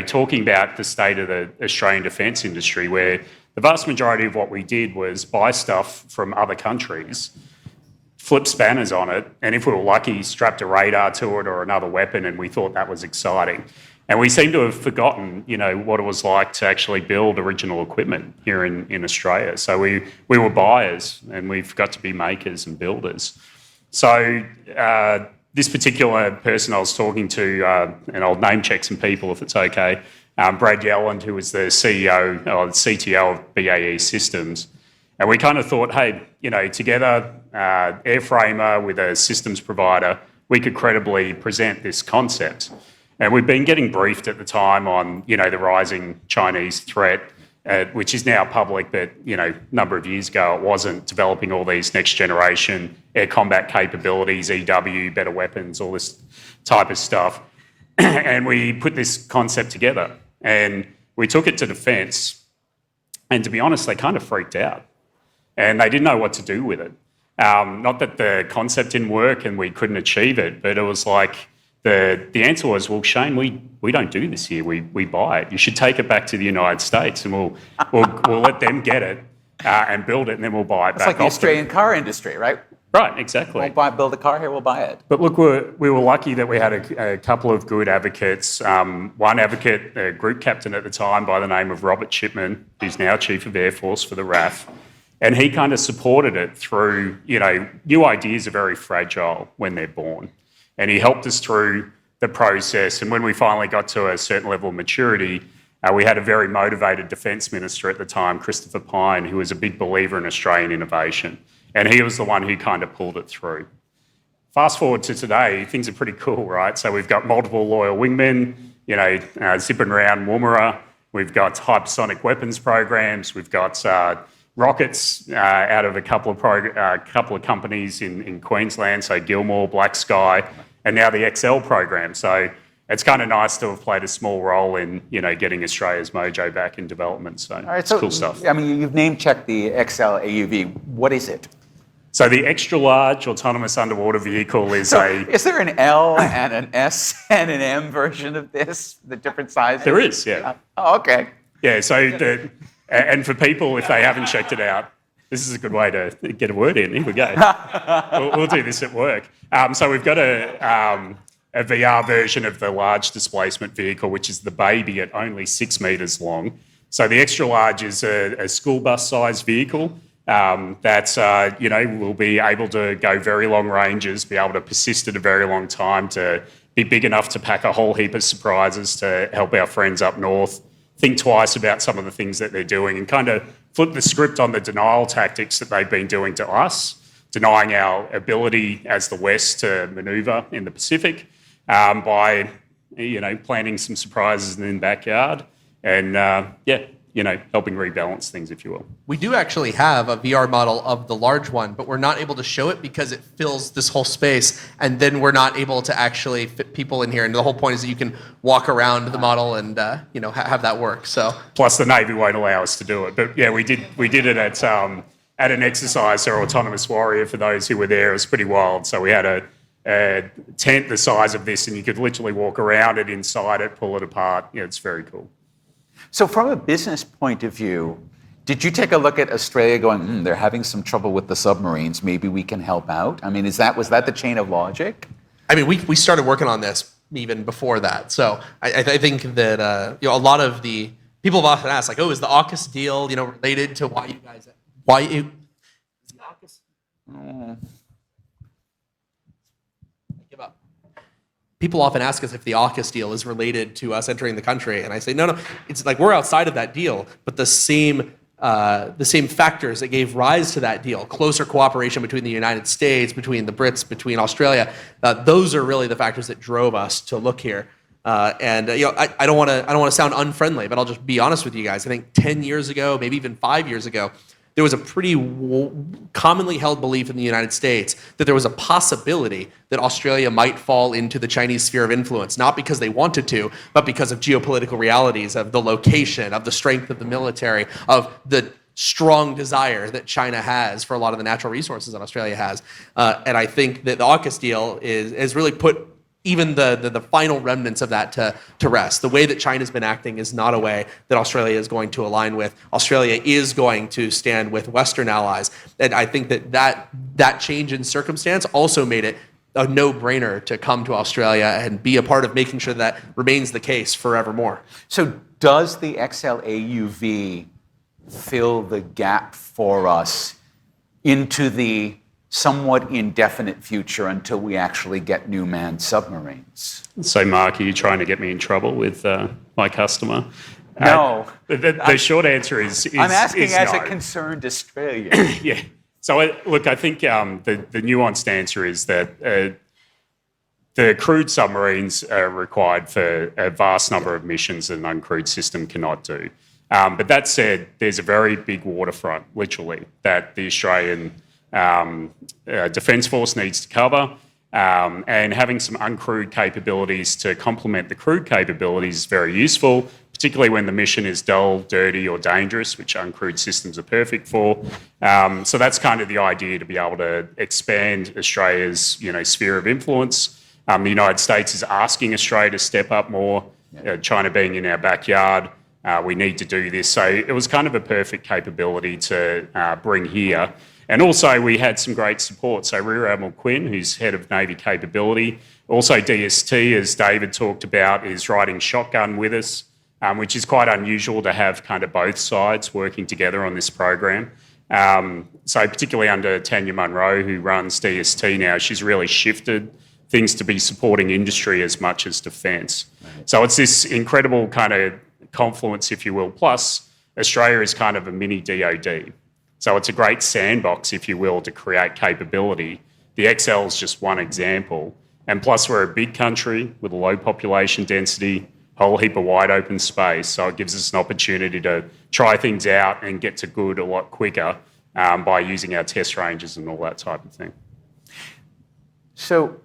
talking about the state of the Australian defence industry, where the vast majority of what we did was buy stuff from other countries, flip spanners on it, and if we were lucky, strapped a radar to it or another weapon, and we thought that was exciting. And we seem to have forgotten, what it was like to actually build original equipment here in Australia. So we were buyers, and we forgot to be makers and builders. So this particular person I was talking to, and I'll name check some people if it's okay, Brad Yelland, who was the CEO or the CTO of BAE Systems. And we kind of thought, hey, together, airframer with a systems provider, we could credibly present this concept. And we've been getting briefed at the time on, the rising Chinese threat, which is now public, but, a number of years ago it wasn't, developing all these next generation air combat capabilities, EW, better weapons, all this type of stuff. And we put this concept together and we took it to defence. And to be honest, they kind of freaked out and they didn't know what to do with it. Not that the concept didn't work and we couldn't achieve it, but it was like, the answer was, well, Shane, we don't do this here. We buy it. You should take it back to the United States, and we'll let them get it and build it, and then we'll buy it back. It's like the Australian car industry, right? Right, exactly. Build a car here, we'll buy it. But look, we were lucky that we had a couple of good advocates. One advocate, a group captain at the time by the name of Robert Shipman, who's now Chief of Air Force for the RAF, and he kind of supported it through, new ideas are very fragile when they're born. And he helped us through the process. And when we finally got to a certain level of maturity, we had a very motivated Defence Minister at the time, Christopher Pyne, who was a big believer in Australian innovation. And he was the one who kind of pulled it through. Fast forward to today, things are pretty cool, right? So we've got multiple Loyal Wingmen, zipping around Woomera. We've got hypersonic weapons programs. We've got rockets out of a couple of companies in Queensland, so Gilmore, Black Sky, and now the XL program. So it's kind of nice to have played a small role in, getting Australia's mojo back in development. So it's cool stuff. I mean, you've name-checked the XLAUV. What is it? So the extra large autonomous underwater vehicle is Is there an L and an S and an M version of this? The different sizes? There is, yeah. Oh, okay. Yeah, so and for people, if they haven't checked it out, this is a good way to get a word in. Here we go. We'll do this at work. So we've got a VR version of the large displacement vehicle, which is the baby at only 6 metres long. So the extra large is a school bus sized vehicle that will be able to go very long ranges, be able to persist at a very long time, to be big enough to pack a whole heap of surprises to help our friends up north think twice about some of the things that they're doing and kind of flip the script on the denial tactics that they've been doing to us, denying our ability as the West to manoeuvre in the Pacific by, planting some surprises in the backyard and, helping rebalance things, if you will. We do actually have a VR model of the large one, but we're not able to show it because it fills this whole space, and then we're not able to actually fit people in here. And the whole point is that you can walk around the model and have that work. So plus the Navy won't allow us to do it, but yeah, we did it at an exercise, our Autonomous Warrior. For those who were there, it was pretty wild. So we had a tent the size of this, and you could literally walk around it, inside it, pull it apart. Yeah, it's very cool. So from a business point of view, did you take a look at Australia going, they're having some trouble with the submarines, maybe we can help out? I mean, was that the chain of logic? I mean, we started working on this even before that. So I think that a lot of the people have often asked, like, is the AUKUS deal related to why is the AUKUS? People often ask us if the AUKUS deal is related to us entering the country, and I say, no, it's like we're outside of that deal, but the same factors that gave rise to that deal, closer cooperation between the United States, between the Brits, between Australia, those are really the factors that drove us to look here. I don't want to sound unfriendly, but I'll just be honest with you guys. I think 10 years ago, maybe even 5 years ago, there was a pretty commonly held belief in the United States that there was a possibility that Australia might fall into the Chinese sphere of influence, not because they wanted to, but because of geopolitical realities, of the location, of the strength of the military, of the strong desire that China has for a lot of the natural resources that Australia has. And I think that the AUKUS deal has really put even the final remnants of that to rest. The way that China's been acting is not a way that Australia is going to align with. Australia is going to stand with Western allies. And I think that change in circumstance also made it a no-brainer to come to Australia and be a part of making sure that remains the case forevermore. So does the XLAUV fill the gap for us into the somewhat indefinite future until we actually get new manned submarines? So, Mark, are you trying to get me in trouble with my customer? No. The short answer is I'm asking is as no. a concerned Australian. Yeah. So, I think the nuanced answer is that the crewed submarines are required for a vast number of missions that an uncrewed system cannot do. But that said, there's a very big waterfront, literally, that the Australian Defence Force needs to cover, and having some uncrewed capabilities to complement the crewed capabilities is very useful, particularly when the mission is dull, dirty or dangerous, which uncrewed systems are perfect for. So that's kind of the idea, to be able to expand Australia's sphere of influence. The United States is asking Australia to step up more, China being in our backyard. We need to do this. So it was kind of a perfect capability to bring here. And also we had some great support. So Rear Admiral Quinn, who's head of Navy capability, also DST, as David talked about, is riding shotgun with us, which is quite unusual to have kind of both sides working together on this program. So particularly under Tanya Munro, who runs DST now, she's really shifted things to be supporting industry as much as defence. Right. So it's this incredible kind of confluence, if you will. Plus, Australia is kind of a mini DOD. So it's a great sandbox, if you will, to create capability. The XL is just one example. And plus, we're a big country with a low population density, a whole heap of wide open space. So it gives us an opportunity to try things out and get to good a lot quicker by using our test ranges and all that type of thing. So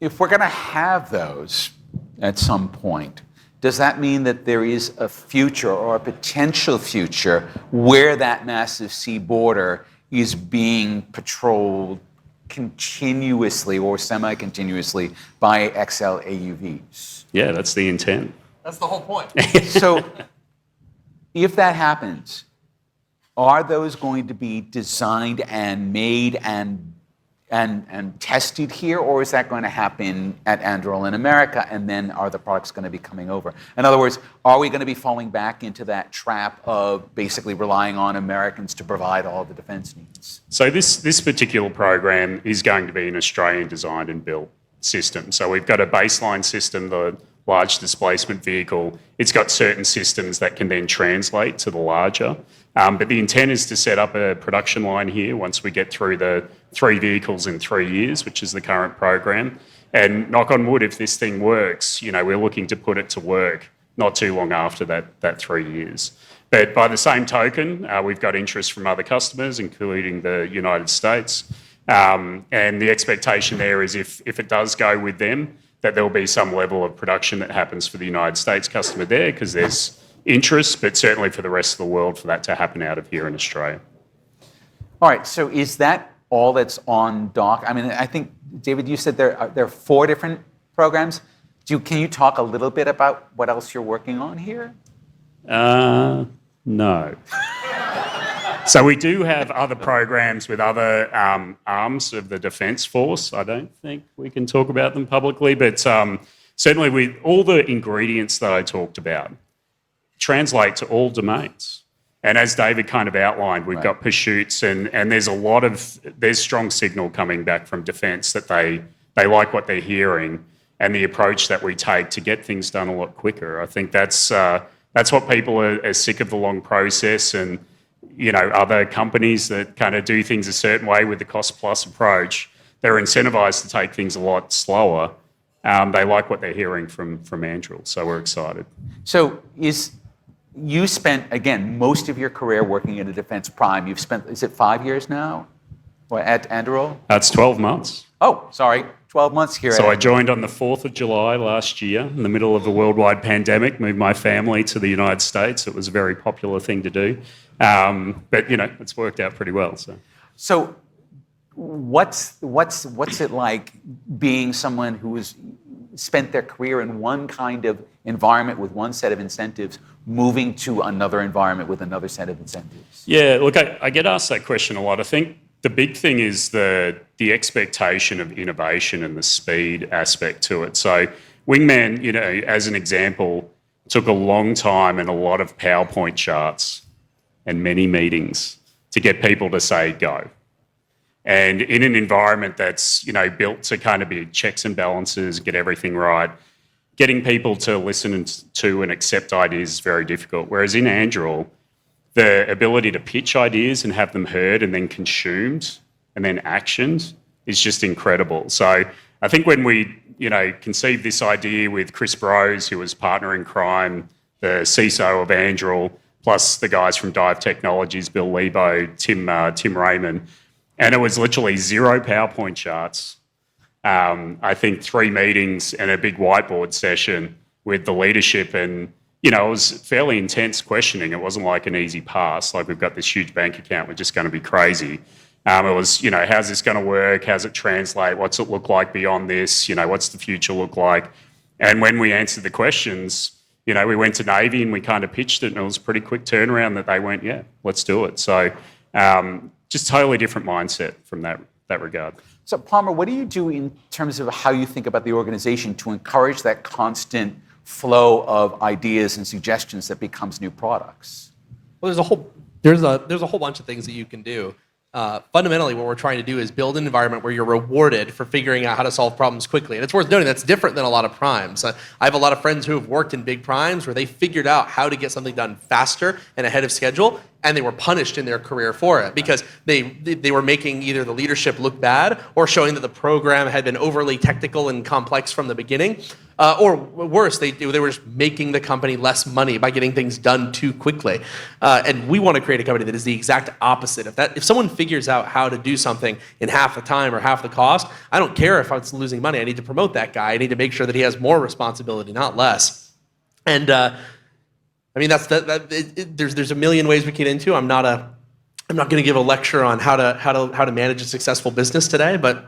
if we're going to have those at some point, does that mean that there is a future or a potential future where that massive sea border is being patrolled continuously or semi-continuously by XLAUVs? Yeah, that's the intent. That's the whole point. So if that happens, are those going to be designed and made and tested here, or is that going to happen at Anduril in America, and then are the products going to be coming over? In other words, are we going to be falling back into that trap of basically relying on Americans to provide all the defence needs? So this particular program is going to be an Australian designed and built system. So we've got a baseline system, the large displacement vehicle. It's got certain systems that can then translate to the larger. But the intent is to set up a production line here once we get through the 3 vehicles in 3 years, which is the current program. And knock on wood, if this thing works, we're looking to put it to work not too long after that 3 years. But by the same token, we've got interest from other customers, including the United States. And the expectation there is if it does go with them, that there will be some level of production that happens for the United States customer there, because there's interest, but certainly for the rest of the world for that to happen out of here in Australia. All right, so is that all that's on dock? I mean, I think, David, you said there are 4 different programs. Can you talk a little bit about what else you're working on here? No. So we do have other programs with other arms of the Defence Force. I don't think we can talk about them publicly, but certainly with all the ingredients that I talked about translate to all domains. And as David kind of outlined, we've got pursuits and there's there's strong signal coming back from Defence that they they like what they're hearing and the approach that we take to get things done a lot quicker. I think that's what people are sick of, the long process, and other companies that kind of do things a certain way with the cost-plus approach, they're incentivized to take things a lot slower. They like what they're hearing from Anduril, so we're excited. So you spent, again, most of your career working in a defense prime. You've spent, is it 5 years now at Anduril? That's 12 months. Oh, sorry, 12 months here. So I joined on the 4th of July last year in the middle of a worldwide pandemic, moved my family to the United States. It was a very popular thing to do. But, it's worked out pretty well. So what's it like being someone who has spent their career in one kind of environment with one set of incentives, moving to another environment with another set of incentives? Yeah, look, I get asked that question a lot. I think the big thing is the expectation of innovation and the speed aspect to it. So Wingman, as an example, took a long time and a lot of PowerPoint charts and many meetings to get people to say go. And in an environment that's, built to kind of be checks and balances, get everything right, getting people to listen to and accept ideas is very difficult. Whereas in Anduril, the ability to pitch ideas and have them heard and then consumed and then actioned is just incredible. So I think when we, conceived this idea with Chris Brose, who was partner in crime, the CISO of Anduril, plus the guys from Dive Technologies, Bill Lebo, Tim Raymond, and it was literally 0 PowerPoint charts. I think 3 meetings and a big whiteboard session with the leadership, and it was fairly intense questioning. It wasn't like an easy pass, like we've got this huge bank account, we're just going to be crazy. It was, how's this going to work? How's it translate? What's it look like beyond this? What's the future look like? And when we answered the questions, we went to Navy and we kind of pitched it, and it was a pretty quick turnaround that they went, yeah, let's do it. So just totally different mindset from that regard. So Palmer, what do you do in terms of how you think about the organization to encourage that constant flow of ideas and suggestions that becomes new products? Well, there's a whole bunch of things that you can do. Fundamentally, what we're trying to do is build an environment where you're rewarded for figuring out how to solve problems quickly. And it's worth noting that's different than a lot of primes. I have a lot of friends who have worked in big primes where they figured out how to get something done faster and ahead of schedule, and they were punished in their career for it because they were making either the leadership look bad or showing that the program had been overly technical and complex from the beginning. Or worse, they were just making the company less money by getting things done too quickly. And we want to create a company that is the exact opposite. If someone figures out how to do something in half the time or half the cost, I don't care if it's losing money. I need to promote that guy. I need to make sure that he has more responsibility, not less. And there's a million ways we get into. I'm not going to give a lecture on how to manage a successful business today, but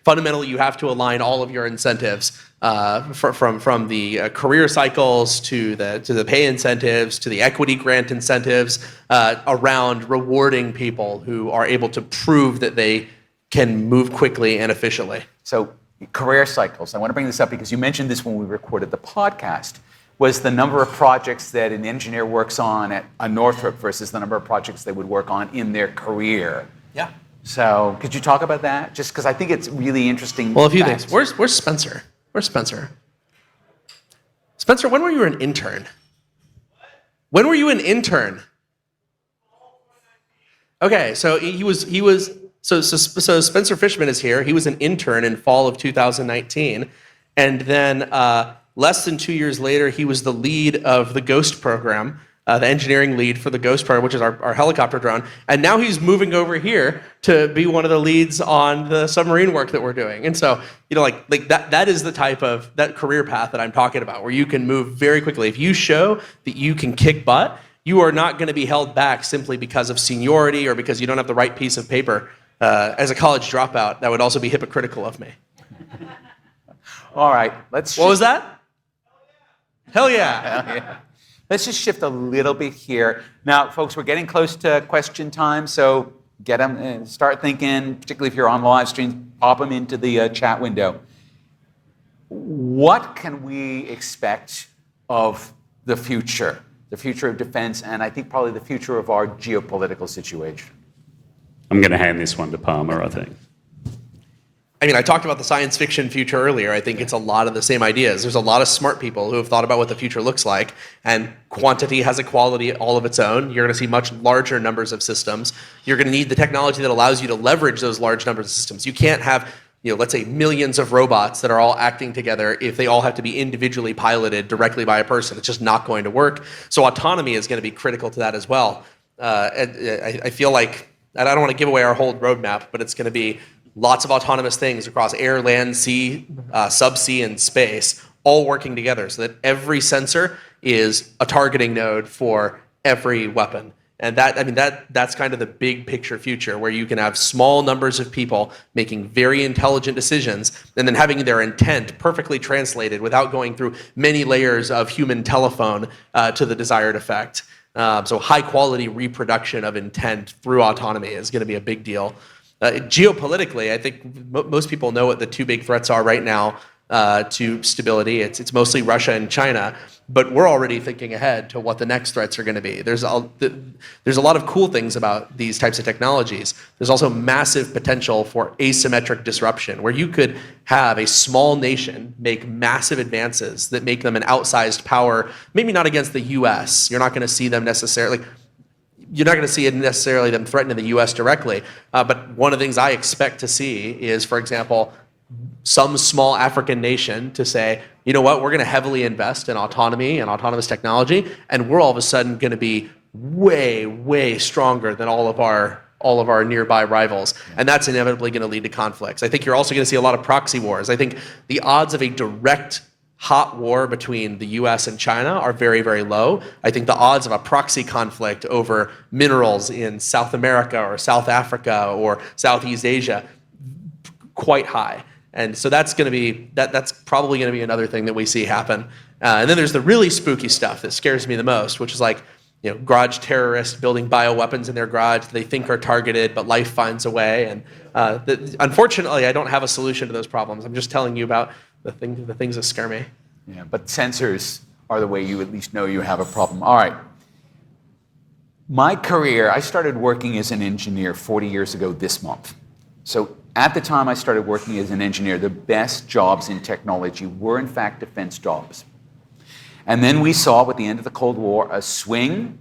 fundamentally, you have to align all of your incentives from the career cycles to the pay incentives to the equity grant incentives around rewarding people who are able to prove that they can move quickly and efficiently. So career cycles. I want to bring this up because you mentioned this when we recorded the podcast. Was the number of projects that an engineer works on at a Northrop versus the number of projects they would work on in their career. Yeah. So could you talk about that? Just because I think it's really interesting. Well, a few things. Where's Spencer? Where's Spencer? Spencer, when were you an intern? When were you an intern? Okay, so so Spencer Fishman is here. He was an intern in fall of 2019, and then less than 2 years later, he was the lead of the Ghost program. The engineering lead for the Ghost program, which is our helicopter drone. And now he's moving over here to be one of the leads on the submarine work that we're doing. And so, like that is the type of that career path that I'm talking about, where you can move very quickly. If you show that you can kick butt, you are not going to be held back simply because of seniority or because you don't have the right piece of paper. As a college dropout, that would also be hypocritical of me. All right, What was that? Hell yeah. Hell yeah. Let's just shift a little bit here. Now, folks, we're getting close to question time, so get them, start thinking, particularly if you're on the live stream, pop them into the chat window. What can we expect of the future of defense, and I think probably the future of our geopolitical situation? I'm going to hand this one to Palmer, I think. I mean, I talked about the science fiction future earlier. I think it's a lot of the same ideas. There's a lot of smart people who have thought about what the future looks like, and quantity has a quality all of its own. You're going to see much larger numbers of systems. You're going to need the technology that allows you to leverage those large numbers of systems. You can't have, let's say millions of robots that are all acting together if they all have to be individually piloted directly by a person. It's just not going to work. So autonomy is going to be critical to that as well. I feel like, and I don't want to give away our whole roadmap, but it's going to be lots of autonomous things across air, land, sea, subsea, and space, all working together so that every sensor is a targeting node for every weapon. And that's kind of the big picture future, where you can have small numbers of people making very intelligent decisions and then having their intent perfectly translated without going through many layers of human telephone to the desired effect. So high quality reproduction of intent through autonomy is going to be a big deal. Geopolitically, I think most people know what the two big threats are right now to stability. It's mostly Russia and China, but we're already thinking ahead to what the next threats are going to be. There's a lot of cool things about these types of technologies. There's also massive potential for asymmetric disruption, where you could have a small nation make massive advances that make them an outsized power, maybe not against the US. You're not going to see them necessarily. You're not going to see it necessarily them threatening the U.S. directly, but one of the things I expect to see is, for example, some small African nation to say, you know what, we're going to heavily invest in autonomy and autonomous technology, and we're all of a sudden going to be way, way stronger than all of our nearby rivals, and that's inevitably going to lead to conflicts. I think you're also going to see a lot of proxy wars. I think the odds of a direct hot war between the US and China are very, very low. I think the odds of a proxy conflict over minerals in South America or South Africa or Southeast Asia, quite high. And so that's probably going to be another thing that we see happen. And then there's the really spooky stuff that scares me the most, which is like, garage terrorists building bioweapons in their garage that they think are targeted, but life finds a way. And unfortunately, I don't have a solution to those problems. I'm just telling you about the things that scare me. Yeah, but sensors are the way you at least know you have a problem. All right. My career, I started working as an engineer 40 years ago this month. So at the time I started working as an engineer, the best jobs in technology were in fact defense jobs. And then we saw with the end of the Cold War a swing,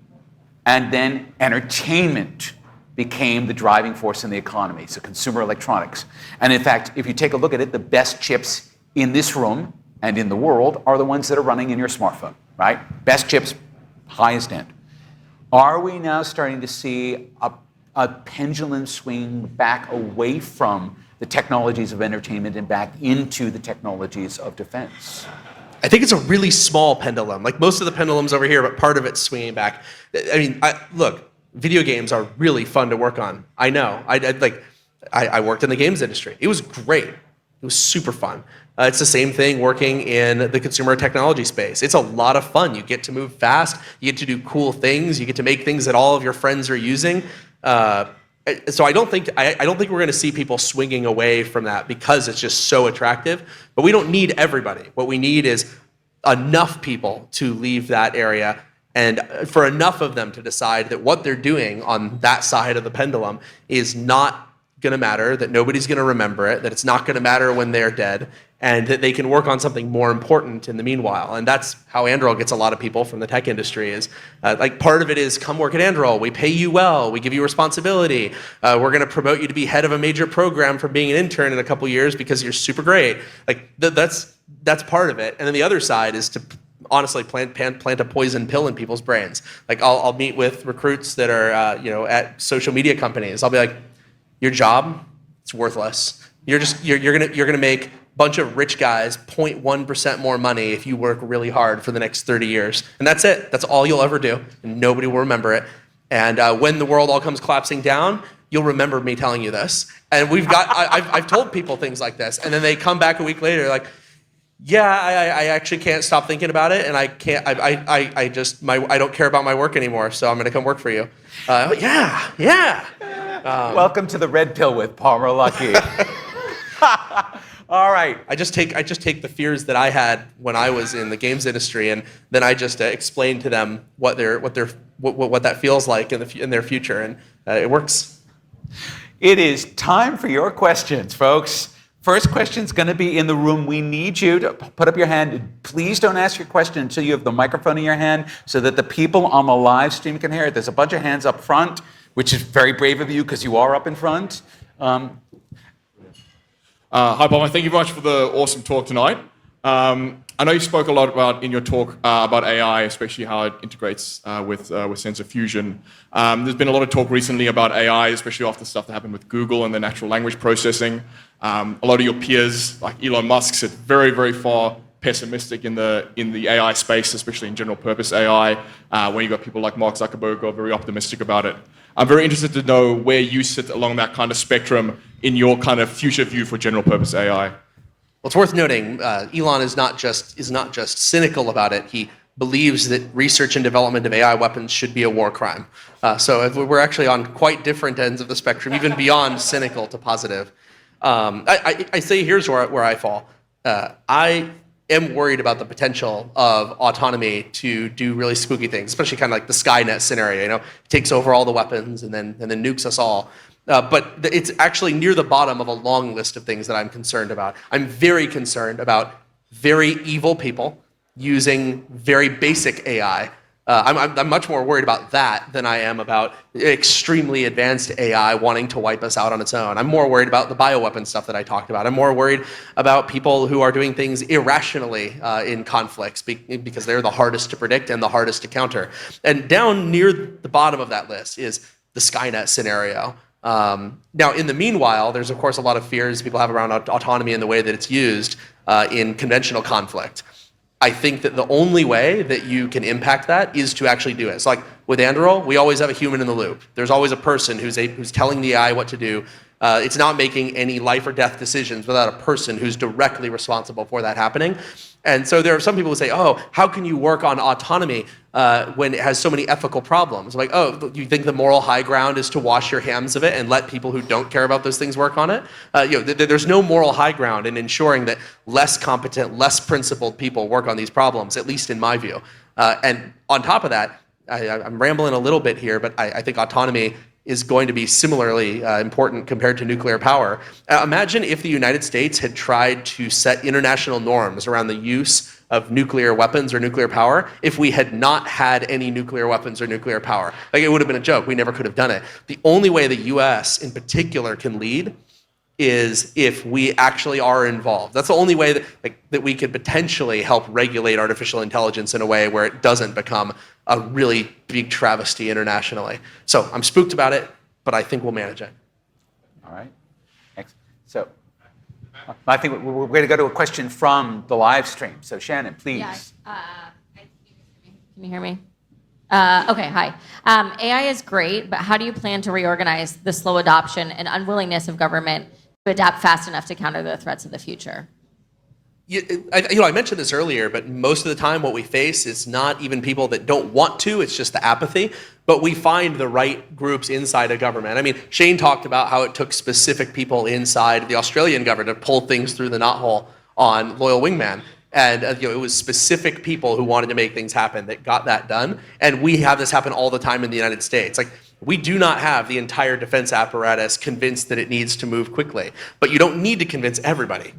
and then entertainment became the driving force in the economy, so consumer electronics. And in fact, if you take a look at it, the best chips in this room and in the world are the ones that are running in your smartphone, right? Best chips, highest end. Are we now starting to see a pendulum swing back away from the technologies of entertainment and back into the technologies of defense? I think it's a really small pendulum. Like most of the pendulums over here, but part of it's swinging back. I mean, look, video games are really fun to work on. I know. I worked in the games industry. It was great. It was super fun. It's the same thing working in the consumer technology space. It's a lot of fun. You get to move fast. You get to do cool things. You get to make things that all of your friends are using. So I don't think we're going to see people swinging away from that because it's just so attractive. But we don't need everybody. What we need is enough people to leave that area, and for enough of them to decide that what they're doing on that side of the pendulum is not going to matter, that nobody's going to remember it, that it's not going to matter when they're dead, and that they can work on something more important in the meanwhile. And that's how Anduril gets a lot of people from the tech industry is, part of it is come work at Anduril, we pay you well, we give you responsibility, we're going to promote you to be head of a major program for being an intern in a couple years because you're super great. That's part of it. And then the other side is to honestly plant a poison pill in people's brains. I'll meet with recruits that are at social media companies. I'll be like, your job, it's worthless. You're gonna make a bunch of rich guys 0.1% more money if you work really hard for the next 30 years. And that's it. That's all you'll ever do. And nobody will remember it. And when the world all comes collapsing down, you'll remember me telling you this. And I've told people things like this. And then they come back a week later like, yeah, I actually can't stop thinking about it, and I don't care about my work anymore, so I'm going to come work for you. Yeah. Welcome to the red pill with Palmer Luckey. All right. I just take the fears that I had when I was in the games industry, and then I just explain to them what that feels like in their future, and it works. It is time for your questions, folks. First question's going to be in the room. We need you to put up your hand. Please don't ask your question until you have the microphone in your hand so that the people on the live stream can hear it. There's a bunch of hands up front, which is very brave of you because you are up in front. Hi, Palmer. Thank you very much for the awesome talk tonight. I know you spoke a lot about in your talk about AI, especially how it integrates with sensor fusion. There's been a lot of talk recently about AI, especially after the stuff that happened with Google and the natural language processing. A lot of your peers, like Elon Musk, sit very, very far pessimistic in the AI space, especially in general purpose AI. When you got people like Mark Zuckerberg who are very optimistic about it. I'm very interested to know where you sit along that kind of spectrum in your kind of future view for general purpose AI. Well, it's worth noting, Elon is not just cynical about it. He believes that research and development of AI weapons should be a war crime. So we're actually on quite different ends of the spectrum, even beyond cynical to positive. I say here's where I fall. I am worried about the potential of autonomy to do really spooky things, especially kind of like the Skynet scenario. You know, it takes over all the weapons and then nukes us all. But it's actually near the bottom of a long list of things that I'm concerned about. I'm very concerned about very evil people using very basic AI. I'm much more worried about that than I am about extremely advanced AI wanting to wipe us out on its own. I'm more worried about the bioweapon stuff that I talked about. I'm more worried about people who are doing things irrationally in conflicts because they're the hardest to predict and the hardest to counter. And down near the bottom of that list is the Skynet scenario. Now, in the meanwhile, there's of course a lot of fears people have around autonomy and the way that it's used in conventional conflict. I think that the only way that you can impact that is to actually do it. So like with Anduril, we always have a human in the loop. There's always a person who's telling the AI what to do. It's not making any life or death decisions without a person who's directly responsible for that happening. And so there are some people who say, oh, how can you work on autonomy when it has so many ethical problems? Like, oh, you think the moral high ground is to wash your hands of it and let people who don't care about those things work on it? There's no moral high ground in ensuring that less competent, less principled people work on these problems, at least in my view. And on top of that, I'm rambling a little bit here, but I think autonomy is going to be similarly important compared to nuclear power. Imagine if the United States had tried to set international norms around the use of nuclear weapons or nuclear power if we had not had any nuclear weapons or nuclear power. Like, it would have been a joke. We never could have done it. The only way the US in particular can lead is if we actually are involved. That's the only way that we could potentially help regulate artificial intelligence in a way where it doesn't become a really big travesty internationally. So I'm spooked about it, but I think we'll manage it. All right. Excellent. So I think we're going to go to a question from the live stream. So Shannon, please. Yeah, can you hear me? Okay, hi. AI is great, but how do you plan to reorganize the slow adoption and unwillingness of government to adapt fast enough to counter the threats of the future? I mentioned this earlier, but most of the time what we face is not even people that don't want to, it's just the apathy. But we find the right groups inside a government. I mean, Shane talked about how it took specific people inside the Australian government to pull things through the knothole on Loyal Wingman. And it was specific people who wanted to make things happen that got that done. And we have this happen all the time in the United States. Like, we do not have the entire defense apparatus convinced that it needs to move quickly. But you don't need to convince everybody.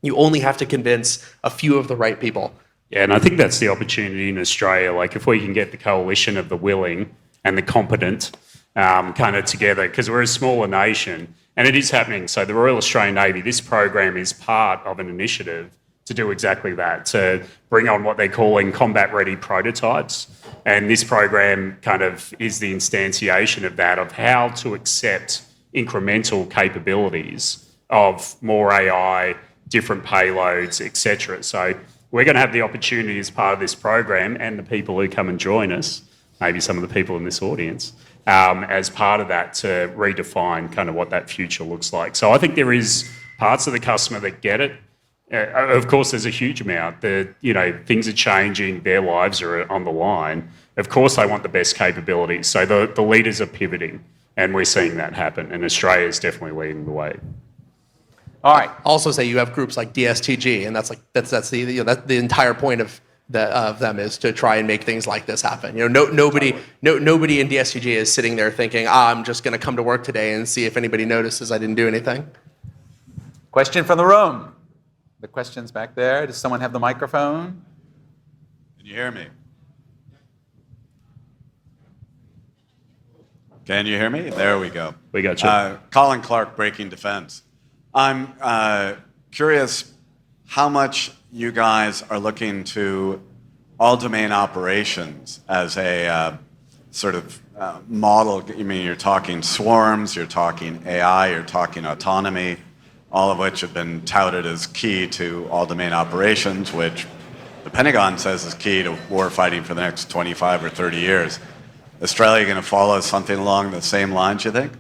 You only have to convince a few of the right people. Yeah, and I think that's the opportunity in Australia. Like, if we can get the coalition of the willing and the competent kind of together, because we're a smaller nation, and it is happening. So the Royal Australian Navy, this program is part of an initiative to do exactly that, to bring on what they're calling combat-ready prototypes. And this program kind of is the instantiation of that, of how to accept incremental capabilities of more AI, different payloads, etc. So we're going to have the opportunity as part of this program, and the people who come and join us, maybe some of the people in this audience, as part of that, to redefine kind of what that future looks like. So I think there is parts of the customer that get it. Of course, there's a huge amount that, things are changing, their lives are on the line. Of course, they want the best capabilities. So the leaders are pivoting, and we're seeing that happen. And Australia is definitely leading the way. All right. Also say you have groups like DSTG, and that's the entire point of them is to try and make things like this happen. Nobody in DSTG is sitting there thinking, I'm just going to come to work today and see if anybody notices I didn't do anything. Question from the room. The question's back there. Does someone have the microphone? Can you hear me? Can you hear me? There we go. We got you. Colin Clark, Breaking Defense. I'm curious how much you guys are looking to all-domain operations as a sort of model. I mean, you're talking swarms, you're talking AI, you're talking autonomy, all of which have been touted as key to all-domain operations, which the Pentagon says is key to war fighting for the next 25 or 30 years. Australia going to follow something along the same lines, you think?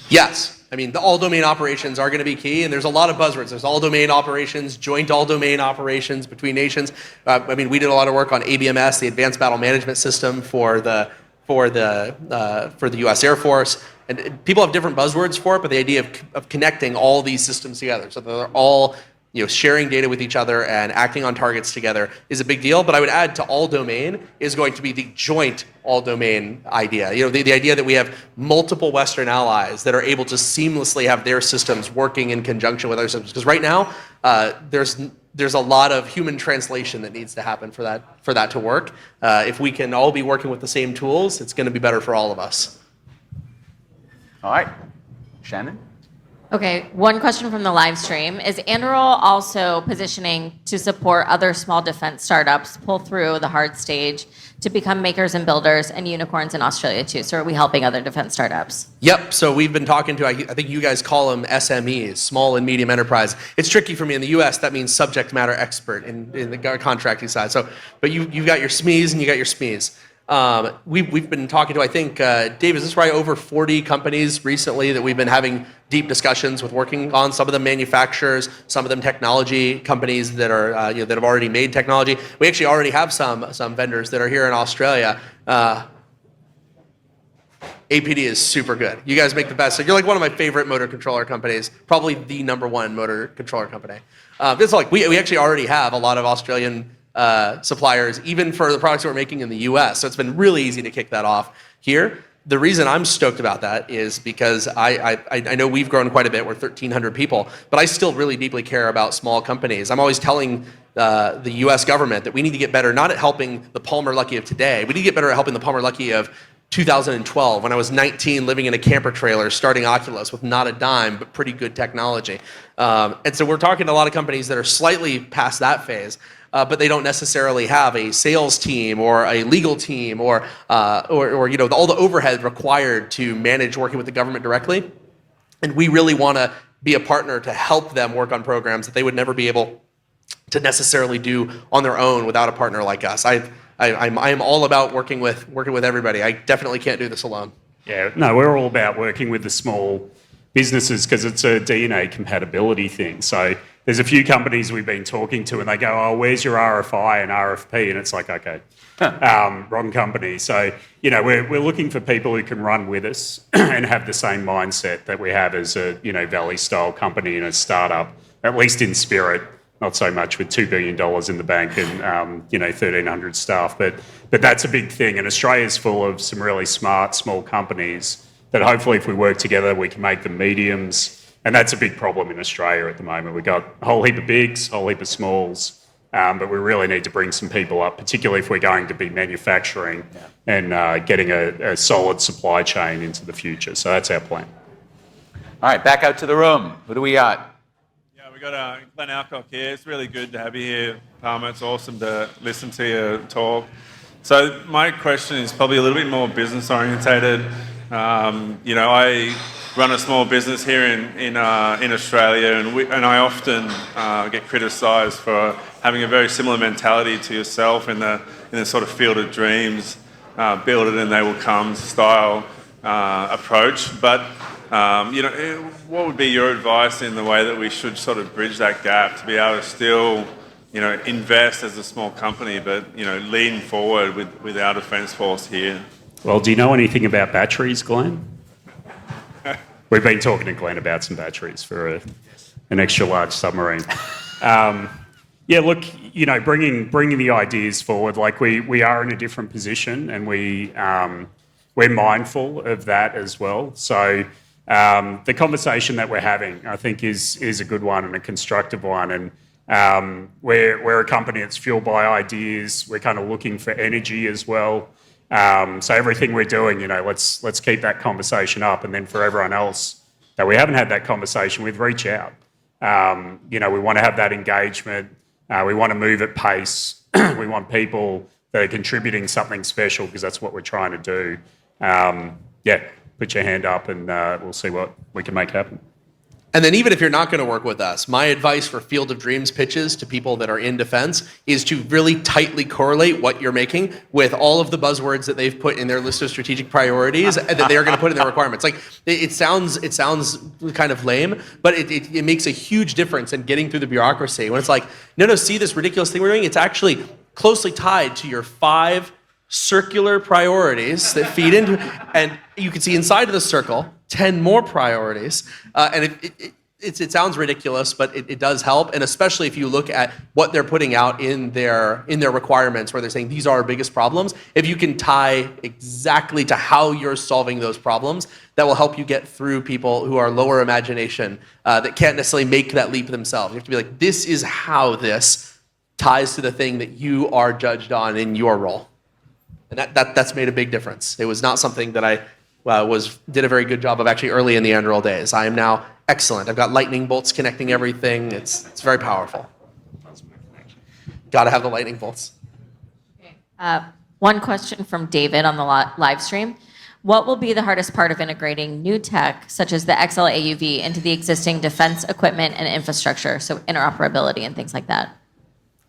Yes. I mean, the all-domain operations are going to be key, and there's a lot of buzzwords. There's all-domain operations, joint all-domain operations between nations. I mean, we did a lot of work on ABMS, the Advanced Battle Management System for the U.S. Air Force. And people have different buzzwords for it, but the idea of connecting all these systems together so that they're all sharing data with each other and acting on targets together is a big deal. But I would add to all domain is going to be the joint all domain idea. The idea that we have multiple Western allies that are able to seamlessly have their systems working in conjunction with other systems. Because right now, there's a lot of human translation that needs to happen for that to work. If we can all be working with the same tools, it's going to be better for all of us. All right. Shannon? Okay, one question from the live stream. Is Anduril also positioning to support other small defense startups pull through the hard stage to become makers and builders and unicorns in Australia too? So are we helping other defense startups? Yep, so we've been talking to, I think you guys call them SMEs, small and medium enterprise. It's tricky for me in the US, that means subject matter expert in the contracting side. So, but you've got your SMEs and you got your SMEs. We've been talking to, I think, Dave, is this right, over 40 companies recently that we've been having deep discussions with, working on, some of them manufacturers, some of them technology companies that are that have already made technology. We actually already have some vendors that are here in Australia. APD is super good. You guys make the best. So you're like one of my favorite motor controller companies, probably the #1 motor controller company. It's like we actually already have a lot of Australian suppliers, even for the products that we're making in the US. So it's been really easy to kick that off here. The reason I'm stoked about that is because I know we've grown quite a bit. We're 1,300 people, but I still really deeply care about small companies. I'm always telling the US government that we need to get better, not at helping the Palmer Luckey of today. We need to get better at helping the Palmer Luckey of 2012, when I was 19, living in a camper trailer, starting Oculus with not a dime, but pretty good technology. And so we're talking to a lot of companies that are slightly past that phase. But they don't necessarily have a sales team or a legal team or all the overhead required to manage working with the government directly. And we really want to be a partner to help them work on programs that they would never be able to necessarily do on their own without a partner like us. I am all about working with everybody. I definitely can't do this alone. Yeah, no, we're all about working with the small businesses because it's a DNA compatibility thing. So there's a few companies we've been talking to and they go, oh, where's your RFI and RFP? And it's like, okay, wrong company. So, we're looking for people who can run with us and have the same mindset that we have as a, Valley-style company and a startup, at least in spirit, not so much with $2 billion in the bank and, 1,300 staff. But that's a big thing. And Australia's full of some really smart, small companies that hopefully if we work together, we can make them mediums. And that's a big problem in Australia at the moment. We've got a whole heap of bigs, a whole heap of smalls, but we really need to bring some people up, particularly if we're going to be manufacturing and getting a solid supply chain into the future. So that's our plan. All right, back out to the room. Who do we got? Yeah, we got Glenn Alcock here. It's really good to have you here, Palmer. It's awesome to listen to you talk. So my question is probably a little bit more business orientated. I run a small business here in Australia, and I often get criticised for having a very similar mentality to yourself in the sort of field of dreams, build it and they will come style approach. But what would be your advice in the way that we should sort of bridge that gap to be able to still invest as a small company, but lean forward with our defence force here? Well, do you know anything about batteries, Glenn? We've been talking to Glenn about some batteries for an extra large submarine. Bringing the ideas forward, like we are in a different position and we're mindful of that as well. So The conversation that we're having, I think, is a good one and a constructive one. And we're a company that's fueled by ideas. We're kind of looking for energy as well. So everything we're doing, let's keep that conversation up. And then for everyone else that we haven't had that conversation with, reach out. We want to have that engagement. We want to move at pace. We want people that are contributing something special because that's what we're trying to do. Put your hand up and we'll see what we can make happen. And then even if you're not going to work with us, my advice for Field of Dreams pitches to people that are in defense is to really tightly correlate what you're making with all of the buzzwords that they've put in their list of strategic priorities and that they're going to put in their requirements. Like it sounds kind of lame, but it makes a huge difference in getting through the bureaucracy when it's like, no, see this ridiculous thing we're doing? It's actually closely tied to your 5 circular priorities that feed into, and you can see inside of the circle 10 more priorities, and it sounds ridiculous, but it does help, and especially if you look at what they're putting out in their requirements, where they're saying these are our biggest problems. If you can tie exactly to how you're solving those problems, that will help you get through people who are lower imagination that can't necessarily make that leap themselves. You have to be like, this is how this ties to the thing that you are judged on in your role. And that's made a big difference. It was not something that I did a very good job of actually early in the Anduril days. I am now excellent. I've got lightning bolts connecting everything. It's very powerful. Got to have the lightning bolts. Okay. One question from David on the live stream. What will be the hardest part of integrating new tech, such as the XLAUV, into the existing defense equipment and infrastructure, so interoperability and things like that? I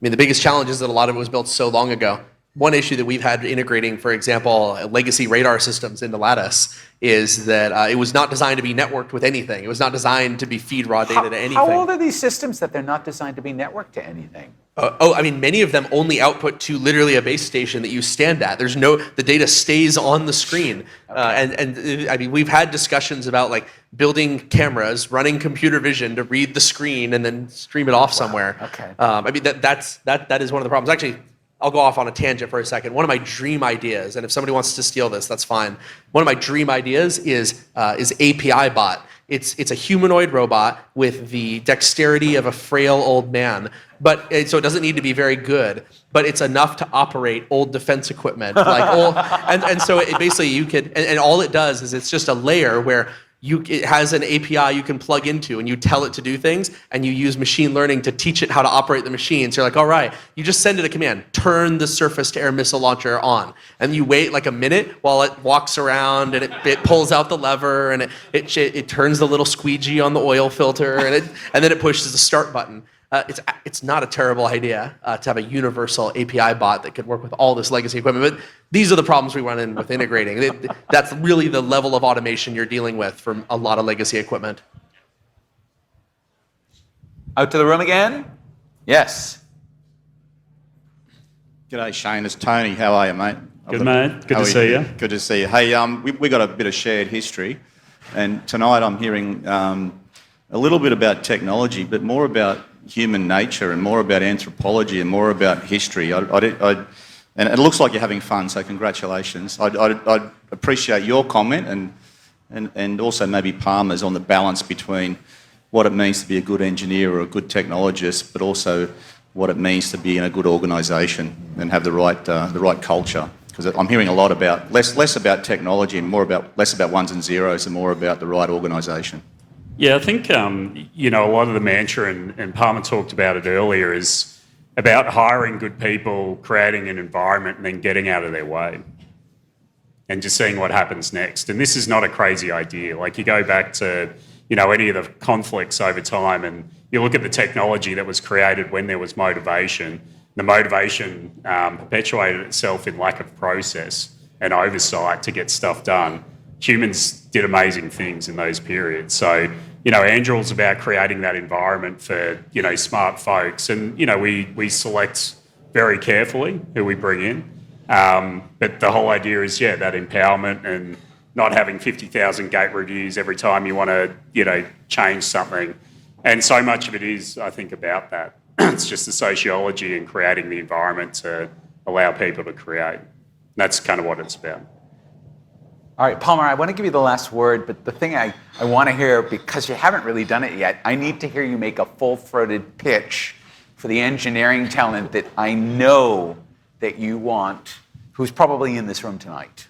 mean, the biggest challenge is that a lot of it was built so long ago. One issue that we've had integrating, for example, legacy radar systems into Lattice is that it was not designed to be networked with anything. It was not designed to be feed raw data to anything. How old are these systems that they're not designed to be networked to anything? Many of them only output to literally a base station that you stand at. The data stays on the screen. Okay. We've had discussions about like building cameras, running computer vision to read the screen and then stream it off somewhere. Okay. That is one of the problems. Actually, I'll go off on a tangent for a second. One of my dream ideas, and if somebody wants to steal this, that's fine. One of my dream ideas is API bot. It's a humanoid robot with the dexterity of a frail old man, so it doesn't need to be very good, but it's enough to operate old defense equipment. And so it basically you could, and all it does is it's just a layer where it has an API you can plug into and you tell it to do things and you use machine learning to teach it how to operate the machine. So you're like, all right, you just send it a command, turn the surface-to-air missile launcher on. And you wait like a minute while it walks around and it pulls out the lever and it turns the little squeegee on the oil filter and then it pushes the start button. It's not a terrible idea to have a universal API bot that could work with all this legacy equipment, but these are the problems we run in with integrating. That's really the level of automation you're dealing with from a lot of legacy equipment. Out to the room again? Yes. G'day, Shane. It's Tony. How are you, mate? Good, mate. Good to see you. Good to see you. Hey, we got a bit of shared history, and tonight I'm hearing a little bit about technology, but more about human nature and more about anthropology and more about history. And it looks like you're having fun, so congratulations. I'd appreciate your comment and also maybe Palmer's on the balance between what it means to be a good engineer or a good technologist, but also what it means to be in a good organisation and have the right culture. Because I'm hearing a lot about less about technology and less about ones and zeros and more about the right organisation. Yeah, I think, a lot of the mantra, and Palmer talked about it earlier, is about hiring good people, creating an environment, and then getting out of their way and just seeing what happens next. And this is not a crazy idea. Like, you go back to, any of the conflicts over time, and you look at the technology that was created when there was motivation. The motivation perpetuated itself in lack of process and oversight to get stuff done. Humans did amazing things in those periods. So, Anduril's about creating that environment for, smart folks. And, we select very carefully who we bring in. But the whole idea is, that empowerment and not having 50,000 gate reviews every time you want to, change something. And so much of it is, I think, about that. It's just the sociology and creating the environment to allow people to create. That's kind of what it's about. All right, Palmer, I want to give you the last word, but the thing I want to hear, because you haven't really done it yet, I need to hear you make a full-throated pitch for the engineering talent that I know that you want, who's probably in this room tonight.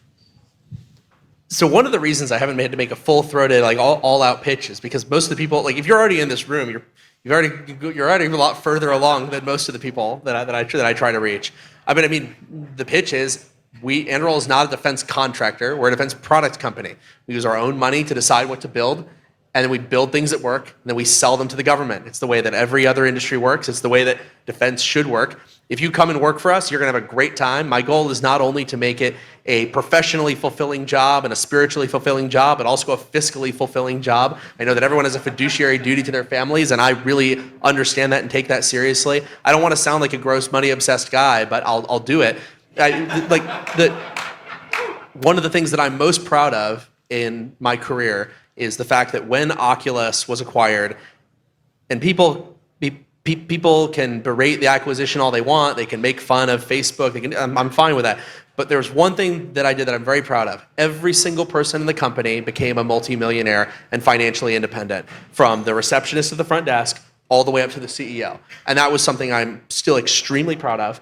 So one of the reasons I haven't had to make a full-throated, like all-out pitch is because most of the people, like if you're already in this room, you're already a lot further along than most of the people that I try to reach. I mean, the pitch is Anduril is not a defense contractor. We're a defense product company. We use our own money to decide what to build, and then we build things that work, and then we sell them to the government. It's the way that every other industry works. It's the way that defense should work. If you come and work for us, you're going to have a great time. My goal is not only to make it a professionally fulfilling job and a spiritually fulfilling job, but also a fiscally fulfilling job. I know that everyone has a fiduciary duty to their families, and I really understand that and take that seriously. I don't want to sound like a gross money-obsessed guy, but I'll do it. One of the things that I'm most proud of in my career is the fact that when Oculus was acquired, and people can berate the acquisition all they want, they can make fun of Facebook, I'm fine with that. But there's one thing that I did that I'm very proud of. Every single person in the company became a multimillionaire and financially independent, from the receptionist at the front desk all the way up to the CEO. And that was something I'm still extremely proud of.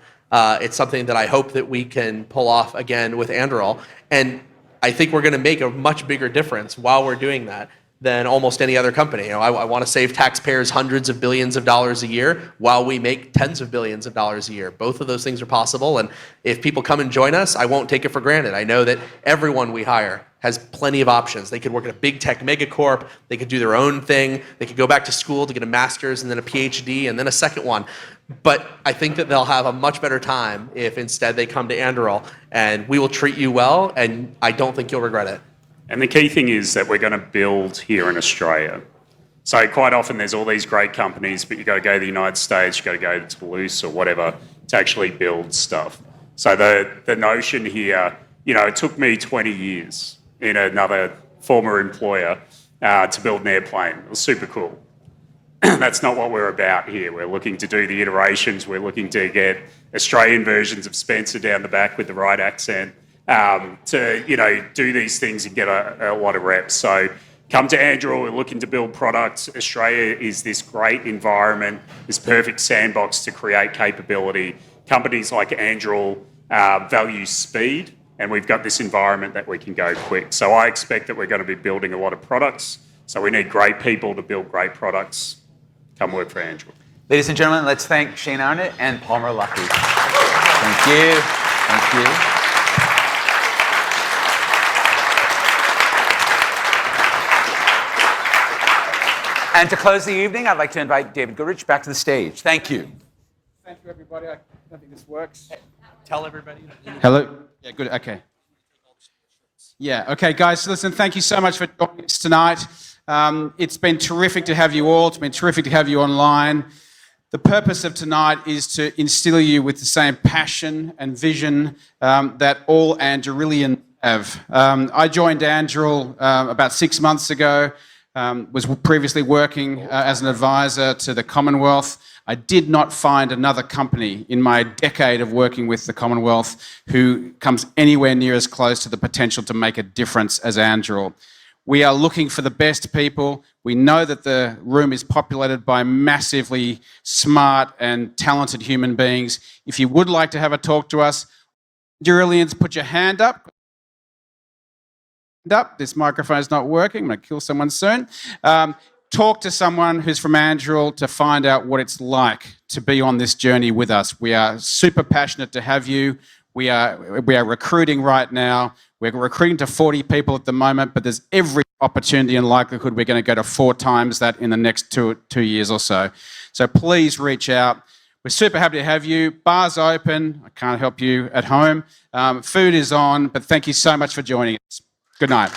It's something that I hope that we can pull off again with Anduril. And I think we're going to make a much bigger difference while we're doing that than almost any other company. You know, I want to save taxpayers hundreds of billions of dollars a year while we make tens of billions of dollars a year. Both of those things are possible, and if people come and join us, I won't take it for granted. I know that everyone we hire has plenty of options. They could work at a big tech megacorp, they could do their own thing, they could go back to school to get a master's and then a PhD and then a second one. But I think that they'll have a much better time if instead they come to Anduril, and we will treat you well, and I don't think you'll regret it. And the key thing is that we're going to build here in Australia. So quite often there's all these great companies, but you've got to go to the United States, you've got to go to Toulouse or whatever to actually build stuff. So the notion here, you know, it took me 20 years in another former employer to build an airplane. It was super cool. That's not what we're about here. We're looking to do the iterations. We're looking to get Australian versions of Spencer down the back with the right accent. To, you know, do these things and get a lot of reps. So come to Anduril, we're looking to build products. Australia is this great environment, this perfect sandbox to create capability. Companies like Anduril value speed, and we've got this environment that we can go quick. So I expect that we're going to be building a lot of products. So we need great people to build great products. Come work for Anduril. Ladies and gentlemen, let's thank Shane Arnott and Palmer Luckey. Thank you. Thank you. And to close the evening, I'd like to invite David Goodrich back to the stage. Thank you. Thank you, everybody. I don't think this works. Tell everybody. Hello? Yeah, good. Okay. Yeah, okay, guys. So listen, thank you so much for joining us tonight. It's been terrific to have you all. It's been terrific to have you online. The purpose of tonight is to instill you with the same passion and vision that all Andurilians have. I joined Anduril about 6 months ago. Was previously working as an advisor to the Commonwealth. I did not find another company in my decade of working with the Commonwealth who comes anywhere near as close to the potential to make a difference as Anduril. We are looking for the best people. We know that the room is populated by massively smart and talented human beings. If you would like to have a talk to us, Andurilians, put your hand up. This microphone is not working. I'm going to kill someone soon. Talk to someone who's from Anduril to find out what it's like to be on this journey with us. We are super passionate to have you. We are recruiting right now. We're recruiting to 40 people at the moment, but there's every opportunity and likelihood we're going to go to 4 times that in the next two years or so. So please reach out. We're super happy to have you. Bar's open. I can't help you at home. Food is on, but thank you so much for joining us. Good night.